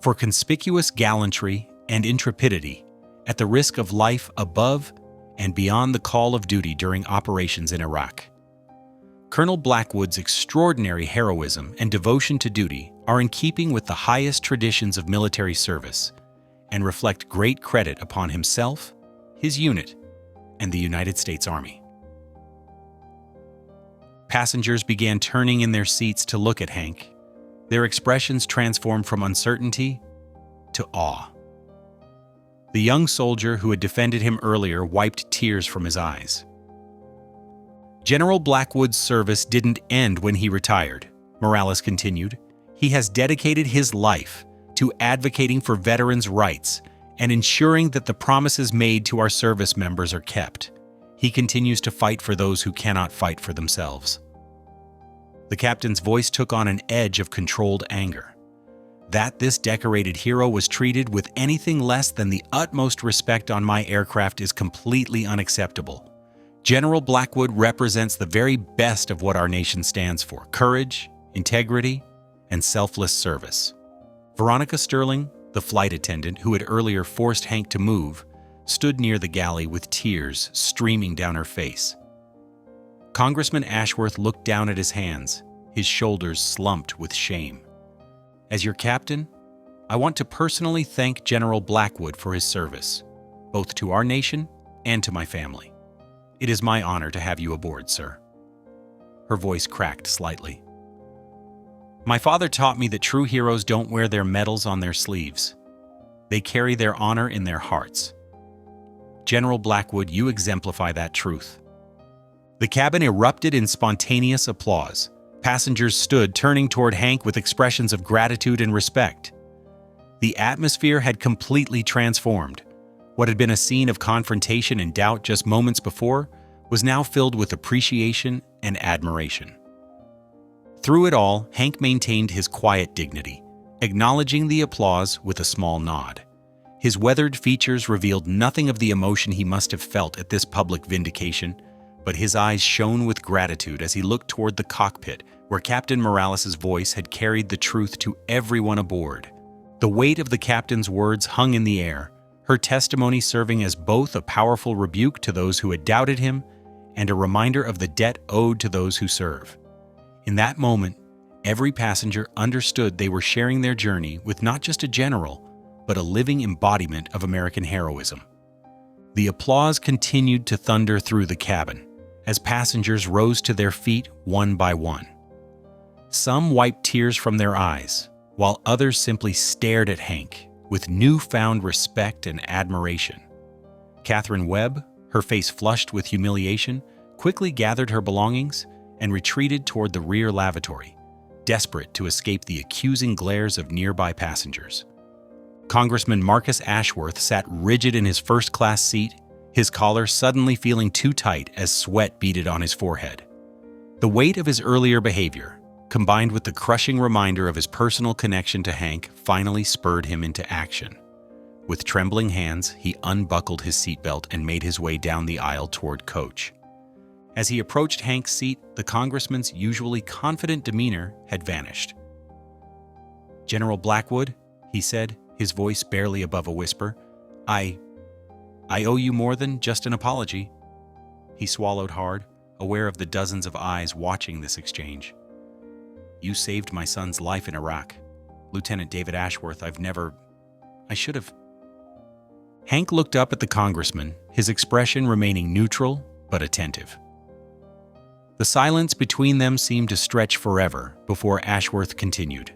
"For conspicuous gallantry and intrepidity at the risk of life above and beyond the call of duty during operations in Iraq." Colonel Blackwood's extraordinary heroism and devotion to duty are in keeping with the highest traditions of military service and reflect great credit upon himself, his unit, and the United States Army. Passengers began turning in their seats to look at Hank. Their expressions transformed from uncertainty to awe. The young soldier who had defended him earlier wiped tears from his eyes. General Blackwood's service didn't end when he retired, Morales continued. He has dedicated his life to advocating for veterans' rights and ensuring that the promises made to our service members are kept. He continues to fight for those who cannot fight for themselves. The captain's voice took on an edge of controlled anger. That this decorated hero was treated with anything less than the utmost respect on my aircraft is completely unacceptable. General Blackwood represents the very best of what our nation stands for: courage, integrity, and selfless service. Veronica Sterling, the flight attendant who had earlier forced Hank to move, stood near the galley with tears streaming down her face. Congressman Ashworth looked down at his hands, his shoulders slumped with shame. As your captain, I want to personally thank General Blackwood for his service, both to our nation and to my family. It is my honor to have you aboard, sir. Her voice cracked slightly. My father taught me that true heroes don't wear their medals on their sleeves. They carry their honor in their hearts. General Blackwood, you exemplify that truth. The cabin erupted in spontaneous applause. Passengers stood, turning toward Hank with expressions of gratitude and respect. The atmosphere had completely transformed. What had been a scene of confrontation and doubt just moments before was now filled with appreciation and admiration. Through it all, Hank maintained his quiet dignity, acknowledging the applause with a small nod. His weathered features revealed nothing of the emotion he must have felt at this public vindication, but his eyes shone with gratitude as he looked toward the cockpit where Captain Morales' voice had carried the truth to everyone aboard. The weight of the captain's words hung in the air, her testimony serving as both a powerful rebuke to those who had doubted him and a reminder of the debt owed to those who serve. In that moment, every passenger understood they were sharing their journey with not just a general, but a living embodiment of American heroism. The applause continued to thunder through the cabin as passengers rose to their feet one by one. Some wiped tears from their eyes, while others simply stared at Hank with newfound respect and admiration. Catherine Webb, her face flushed with humiliation, quickly gathered her belongings and retreated toward the rear lavatory, desperate to escape the accusing glares of nearby passengers. Congressman Marcus Ashworth sat rigid in his first-class seat, his collar suddenly feeling too tight as sweat beaded on his forehead. The weight of his earlier behavior, combined with the crushing reminder of his personal connection to Hank, finally spurred him into action. With trembling hands, he unbuckled his seatbelt and made his way down the aisle toward Coach. As he approached Hank's seat, the congressman's usually confident demeanor had vanished. "General Blackwood," he said, his voice barely above a whisper, I owe you more than just an apology." He swallowed hard, aware of the dozens of eyes watching this exchange. "You saved my son's life in Iraq. Lieutenant David Ashworth, I should have." Hank looked up at the congressman, his expression remaining neutral but attentive. The silence between them seemed to stretch forever before Ashworth continued.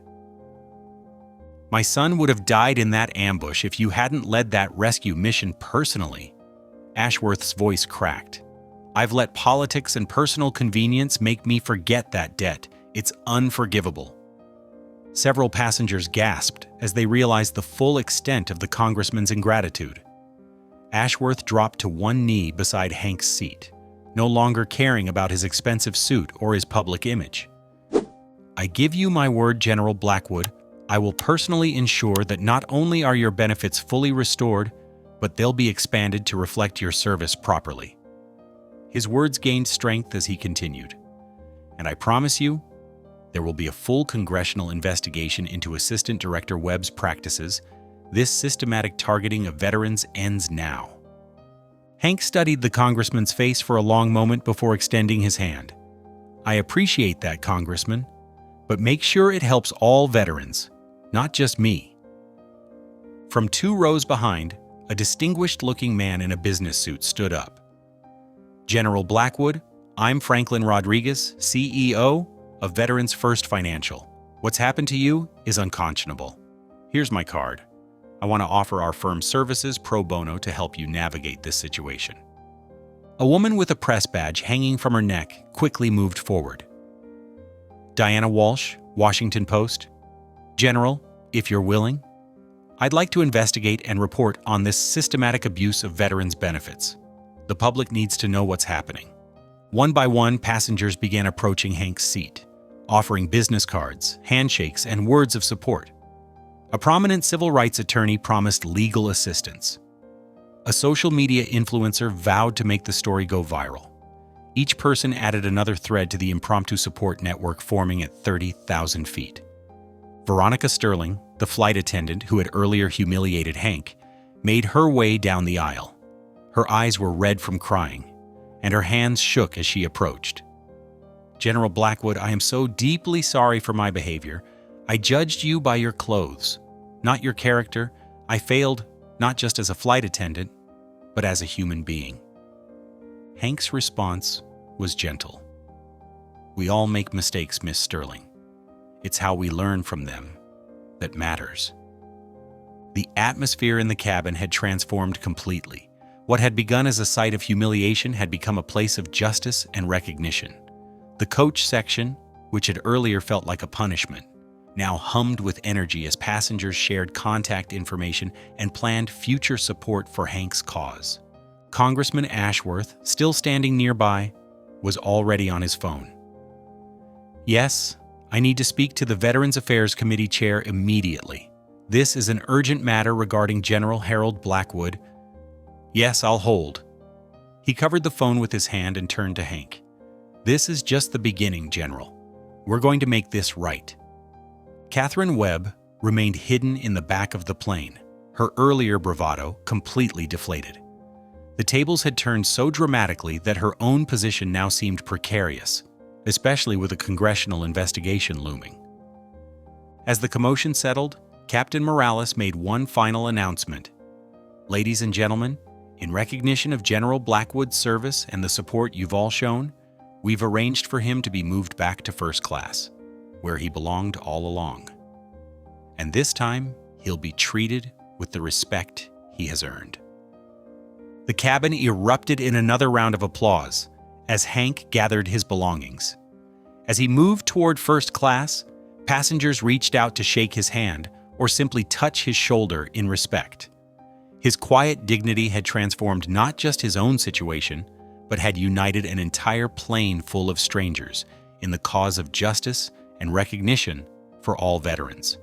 "My son would have died in that ambush if you hadn't led that rescue mission personally." Ashworth's voice cracked. "I've let politics and personal convenience make me forget that debt. It's unforgivable." Several passengers gasped as they realized the full extent of the congressman's ingratitude. Ashworth dropped to one knee beside Hank's seat, no longer caring about his expensive suit or his public image. "I give you my word, General Blackwood, I will personally ensure that not only are your benefits fully restored, but they'll be expanded to reflect your service properly." His words gained strength as he continued. "And I promise you, there will be a full congressional investigation into Assistant Director Webb's practices. This systematic targeting of veterans ends now." Hank studied the congressman's face for a long moment before extending his hand. "I appreciate that, Congressman, but make sure it helps all veterans, not just me." From 2 rows behind, a distinguished-looking man in a business suit stood up. "General Blackwood, I'm Franklin Rodriguez, CEO of Veterans First Financial. What's happened to you is unconscionable. Here's my card. I want to offer our firm's services pro bono to help you navigate this situation." A woman with a press badge hanging from her neck quickly moved forward. "Diana Walsh, Washington Post. General, if you're willing, I'd like to investigate and report on this systematic abuse of veterans' benefits. The public needs to know what's happening." One by one, passengers began approaching Hank's seat, offering business cards, handshakes, and words of support. A prominent civil rights attorney promised legal assistance. A social media influencer vowed to make the story go viral. Each person added another thread to the impromptu support network forming at 30,000 feet. Veronica Sterling, the flight attendant who had earlier humiliated Hank, made her way down the aisle. Her eyes were red from crying, and her hands shook as she approached. "General Blackwood, I am so deeply sorry for my behavior. I judged you by your clothes, not your character. I failed not just as a flight attendant, but as a human being." Hank's response was gentle. "We all make mistakes, Miss Sterling. It's how we learn from them that matters." The atmosphere in the cabin had transformed completely. What had begun as a site of humiliation had become a place of justice and recognition. The coach section, which had earlier felt like a punishment, now hummed with energy as passengers shared contact information and planned future support for Hank's cause. Congressman Ashworth, still standing nearby, was already on his phone. "Yes, I need to speak to the Veterans Affairs Committee chair immediately. This is an urgent matter regarding General Harold Blackwood." "Yes, I'll hold." He covered the phone with his hand and turned to Hank. "This is just the beginning, General. We're going to make this right." Catherine Webb remained hidden in the back of the plane, her earlier bravado completely deflated. The tables had turned so dramatically that her own position now seemed precarious, especially with a congressional investigation looming. As the commotion settled, Captain Morales made one final announcement. "Ladies and gentlemen, in recognition of General Blackwood's service and the support you've all shown, we've arranged for him to be moved back to first class, where he belonged all along. And this time, he'll be treated with the respect he has earned." The cabin erupted in another round of applause as Hank gathered his belongings. As he moved toward first class, passengers reached out to shake his hand or simply touch his shoulder in respect. His quiet dignity had transformed not just his own situation, but had united an entire plane full of strangers in the cause of justice and recognition for all veterans.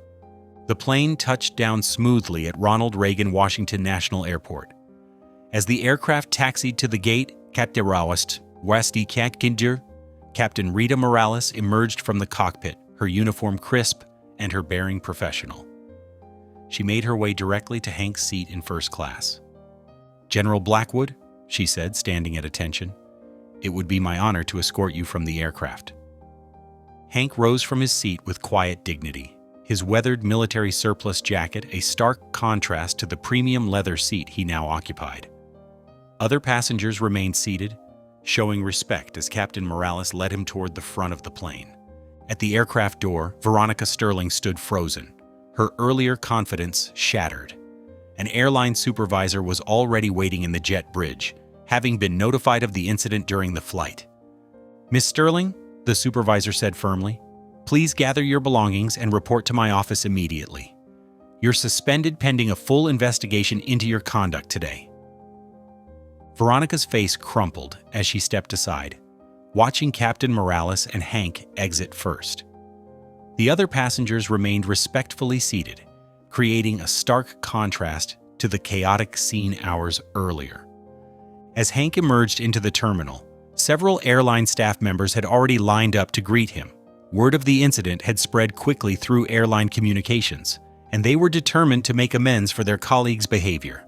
The plane touched down smoothly at Ronald Reagan Washington National Airport. As the aircraft taxied to the gate, Captain Rita Morales emerged from the cockpit, her uniform crisp and her bearing professional. She made her way directly to Hank's seat in first class. "General Blackwood," she said, standing at attention, "it would be my honor to escort you from the aircraft." Hank rose from his seat with quiet dignity, his weathered military surplus jacket a stark contrast to the premium leather seat he now occupied. Other passengers remained seated, showing respect as Captain Morales led him toward the front of the plane. At the aircraft door, Veronica Sterling stood frozen, her earlier confidence shattered. An airline supervisor was already waiting in the jet bridge, having been notified of the incident during the flight. "Miss Sterling," the supervisor said firmly, "please gather your belongings and report to my office immediately. You're suspended pending a full investigation into your conduct today." Veronica's face crumpled as she stepped aside, watching Captain Morales and Hank exit first. The other passengers remained respectfully seated, creating a stark contrast to the chaotic scene hours earlier. As Hank emerged into the terminal, several airline staff members had already lined up to greet him. Word of the incident had spread quickly through airline communications, and they were determined to make amends for their colleagues' behavior.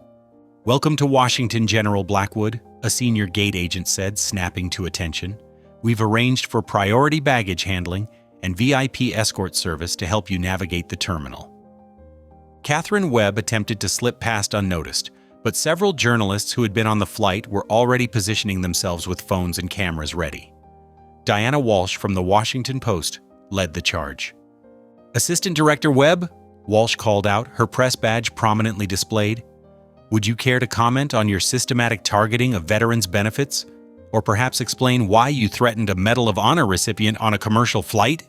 "Welcome to Washington, General Blackwood," a senior gate agent said, snapping to attention. "We've arranged for priority baggage handling and VIP escort service to help you navigate the terminal." Catherine Webb attempted to slip past unnoticed, but several journalists who had been on the flight were already positioning themselves with phones and cameras ready. Diana Walsh from the Washington Post led the charge. "Assistant Director Webb," Walsh called out, her press badge prominently displayed, "would you care to comment on your systematic targeting of veterans' benefits? Or perhaps explain why you threatened a Medal of Honor recipient on a commercial flight?"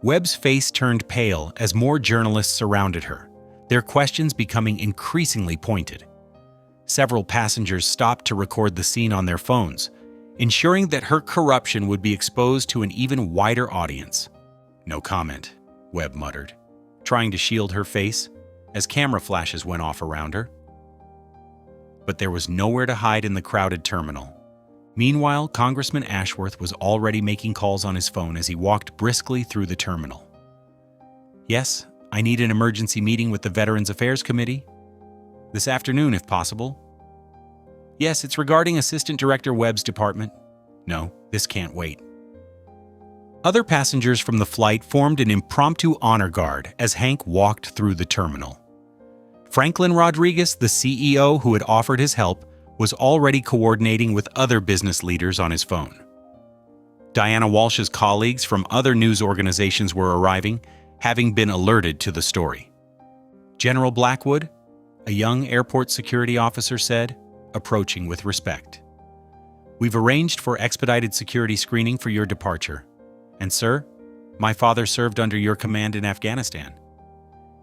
Webb's face turned pale as more journalists surrounded her, their questions becoming increasingly pointed. Several passengers stopped to record the scene on their phones, ensuring that her corruption would be exposed to an even wider audience. "No comment," Webb muttered, trying to shield her face as camera flashes went off around her. But there was nowhere to hide in the crowded terminal. Meanwhile, Congressman Ashworth was already making calls on his phone as he walked briskly through the terminal. "Yes, I need an emergency meeting with the Veterans Affairs Committee. This afternoon, if possible." "Yes, it's regarding Assistant Director Webb's department." "No, this can't wait." Other passengers from the flight formed an impromptu honor guard as Hank walked through the terminal. Franklin Rodriguez, the CEO who had offered his help, was already coordinating with other business leaders on his phone. Diana Walsh's colleagues from other news organizations were arriving, having been alerted to the story. "General Blackwood," a young airport security officer said, approaching with respect. "We've arranged for expedited security screening for your departure. And sir, my father served under your command in Afghanistan.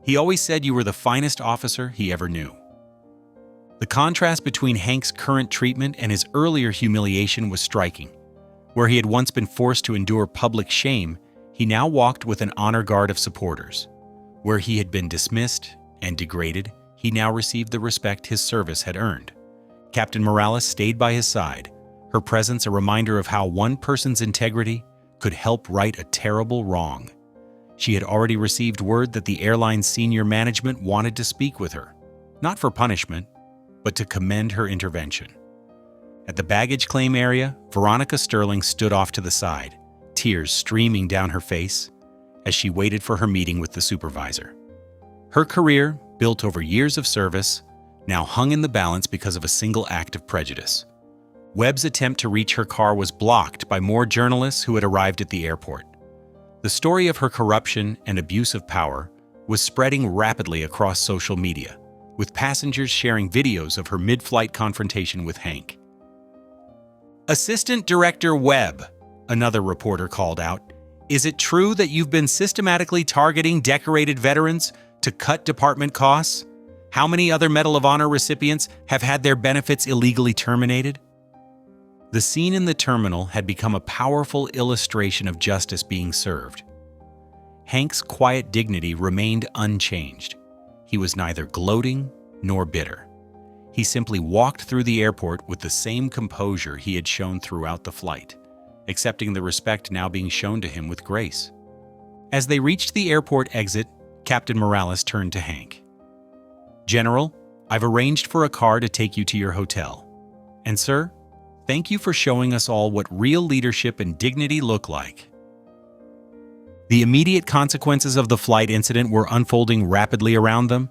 He always said you were the finest officer he ever knew." The contrast between Hank's current treatment and his earlier humiliation was striking. Where he had once been forced to endure public shame, he now walked with an honor guard of supporters. Where he had been dismissed and degraded, he now received the respect his service had earned. Captain Morales stayed by his side, her presence a reminder of how one person's integrity could help right a terrible wrong. She had already received word that the airline's senior management wanted to speak with her, not for punishment, but to commend her intervention. At the baggage claim area, Veronica Sterling stood off to the side, tears streaming down her face as she waited for her meeting with the supervisor. Her career, built over years of service, now hung in the balance because of a single act of prejudice. Webb's attempt to reach her car was blocked by more journalists who had arrived at the airport. The story of her corruption and abuse of power was spreading rapidly across social media, with passengers sharing videos of her mid-flight confrontation with Hank. "Assistant Director Webb," another reporter called out, "is it true that you've been systematically targeting decorated veterans to cut department costs? How many other Medal of Honor recipients have had their benefits illegally terminated?" The scene in the terminal had become a powerful illustration of justice being served. Hank's quiet dignity remained unchanged. He was neither gloating nor bitter. He simply walked through the airport with the same composure he had shown throughout the flight, accepting the respect now being shown to him with grace. As they reached the airport exit, Captain Morales turned to Hank. "General, I've arranged for a car to take you to your hotel. And sir, thank you for showing us all what real leadership and dignity look like." The immediate consequences of the flight incident were unfolding rapidly around them.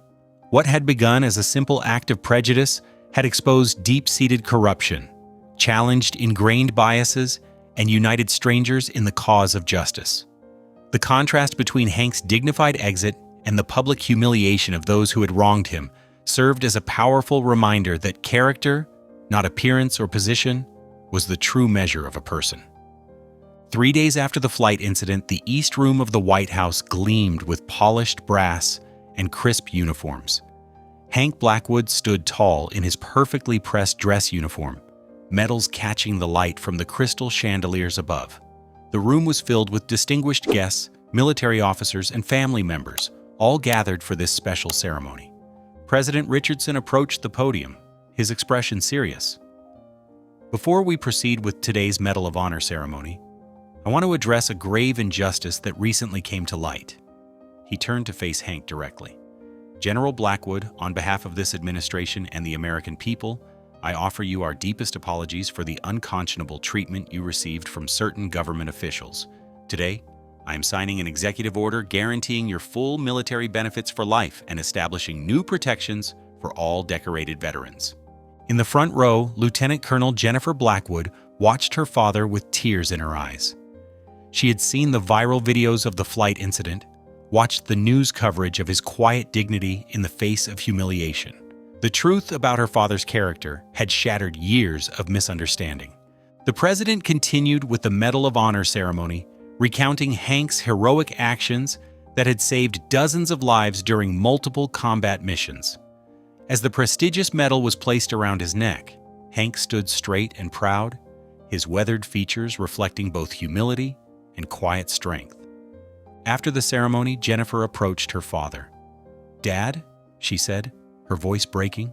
What had begun as a simple act of prejudice had exposed deep-seated corruption, challenged ingrained biases, and united strangers in the cause of justice. The contrast between Hank's dignified exit and the public humiliation of those who had wronged him served as a powerful reminder that character, not appearance or position, was the true measure of a person. 3 days after the flight incident, the East Room of the White House gleamed with polished brass and crisp uniforms. Hank Blackwood stood tall in his perfectly pressed dress uniform, metals catching the light from the crystal chandeliers above. The room was filled with distinguished guests, military officers, and family members, all gathered for this special ceremony. President Richardson approached the podium, his expression serious. Before we proceed with today's Medal of Honor ceremony, I want to address a grave injustice that recently came to light. He turned to face Hank directly. General Blackwood, on behalf of this administration and the American people, I offer you our deepest apologies for the unconscionable treatment you received from certain government officials. Today, I am signing an executive order guaranteeing your full military benefits for life and establishing new protections for all decorated veterans. In the front row, Lieutenant Colonel Jennifer Blackwood watched her father with tears in her eyes. She had seen the viral videos of the flight incident, watched the news coverage of his quiet dignity in the face of humiliation. The truth about her father's character had shattered years of misunderstanding. The president continued with the Medal of Honor ceremony, recounting Hank's heroic actions that had saved dozens of lives during multiple combat missions. As the prestigious medal was placed around his neck, Hank stood straight and proud, his weathered features reflecting both humility and quiet strength. After the ceremony, Jennifer approached her father. "Dad," she said, her voice breaking,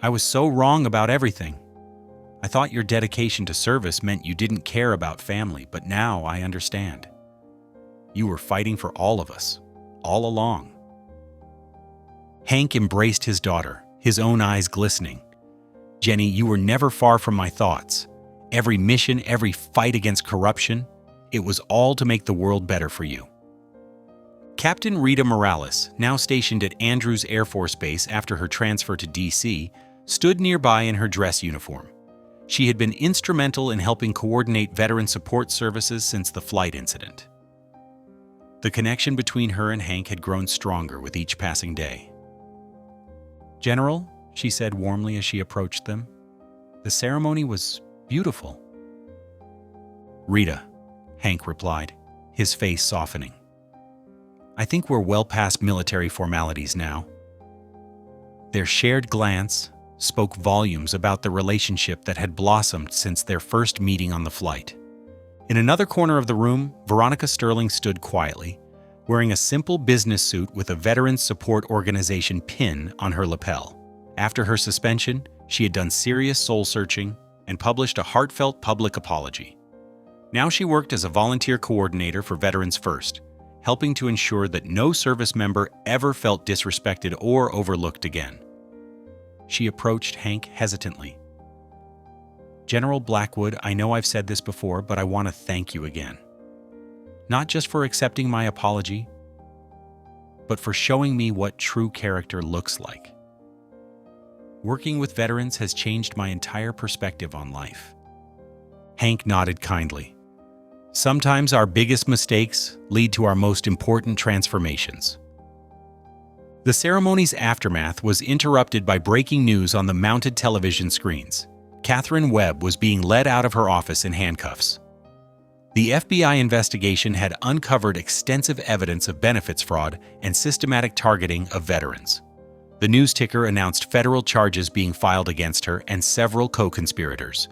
"I was so wrong about everything. I thought your dedication to service meant you didn't care about family, but now I understand. You were fighting for all of us, all along." Hank embraced his daughter, his own eyes glistening. "Jenny, you were never far from my thoughts. Every mission, every fight against corruption, it was all to make the world better for you." Captain Rita Morales, now stationed at Andrews Air Force Base after her transfer to D.C., stood nearby in her dress uniform. She had been instrumental in helping coordinate veteran support services since the flight incident. The connection between her and Hank had grown stronger with each passing day. "General," she said warmly as she approached them, "the ceremony was beautiful." "Rita," Hank replied, his face softening. "I think we're well past military formalities now." Their shared glance spoke volumes about the relationship that had blossomed since their first meeting on the flight. In another corner of the room, Veronica Sterling stood quietly, wearing a simple business suit with a Veterans Support Organization pin on her lapel. After her suspension, she had done serious soul-searching and published a heartfelt public apology. Now she worked as a volunteer coordinator for Veterans First, helping to ensure that no service member ever felt disrespected or overlooked again. She approached Hank hesitantly. "General Blackwood, I know I've said this before, but I want to thank you again. Not just for accepting my apology, but for showing me what true character looks like. Working with veterans has changed my entire perspective on life." Hank nodded kindly. Sometimes our biggest mistakes lead to our most important transformations. The ceremony's aftermath was interrupted by breaking news on the mounted television screens. Catherine Webb was being led out of her office in handcuffs. The FBI investigation had uncovered extensive evidence of benefits fraud and systematic targeting of veterans. The news ticker announced federal charges being filed against her and several co-conspirators.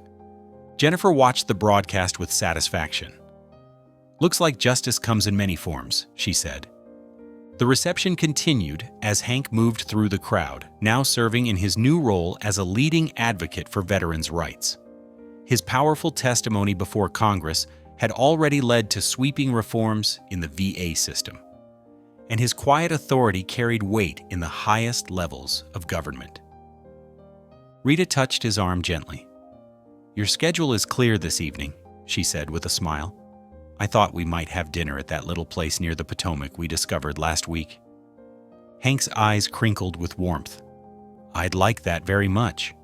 Jennifer watched the broadcast with satisfaction. "Looks like justice comes in many forms," she said. The reception continued as Hank moved through the crowd, now serving in his new role as a leading advocate for veterans' rights. His powerful testimony before Congress had already led to sweeping reforms in the VA system, and his quiet authority carried weight in the highest levels of government. Rita touched his arm gently. "Your schedule is clear this evening," she said with a smile. "I thought we might have dinner at that little place near the Potomac we discovered last week." Hank's eyes crinkled with warmth. "I'd like that very much."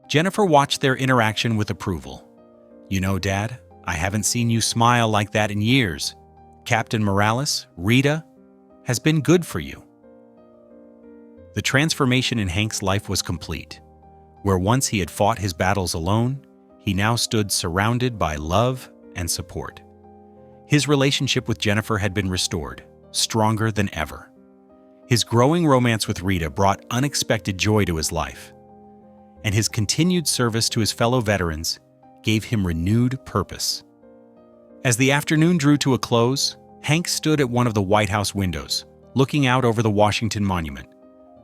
Jennifer watched their interaction with approval. "You know, Dad, I haven't seen you smile like that in years. Captain Morales, Rita, has been good for you." The transformation in Hank's life was complete. Where once he had fought his battles alone, he now stood surrounded by love and support. His relationship with Jennifer had been restored, stronger than ever. His growing romance with Rita brought unexpected joy to his life, and his continued service to his fellow veterans gave him renewed purpose. As the afternoon drew to a close, Hank stood at one of the White House windows, looking out over the Washington Monument.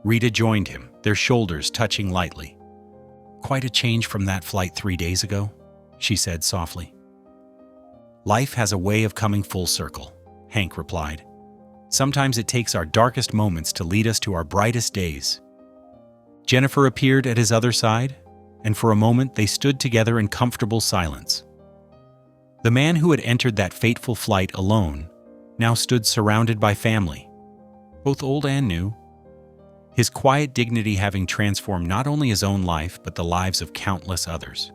Rita joined him, their shoulders touching lightly. "Quite a change from that flight 3 days ago," she said softly. "Life has a way of coming full circle," Hank replied. "Sometimes it takes our darkest moments to lead us to our brightest days." Jennifer appeared at his other side, and for a moment they stood together in comfortable silence. The man who had entered that fateful flight alone now stood surrounded by family, both old and new, his quiet dignity having transformed not only his own life but the lives of countless others.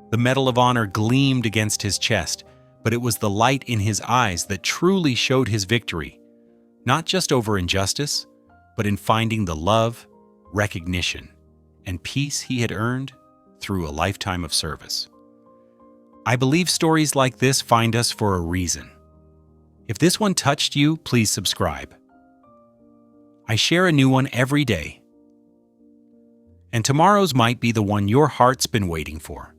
The Medal of Honor gleamed against his chest, but it was the light in his eyes that truly showed his victory, not just over injustice, but in finding the love, recognition, and peace he had earned through a lifetime of service. I believe stories like this find us for a reason. If this one touched you, please subscribe. I share a new one every day, and tomorrow's might be the one your heart's been waiting for.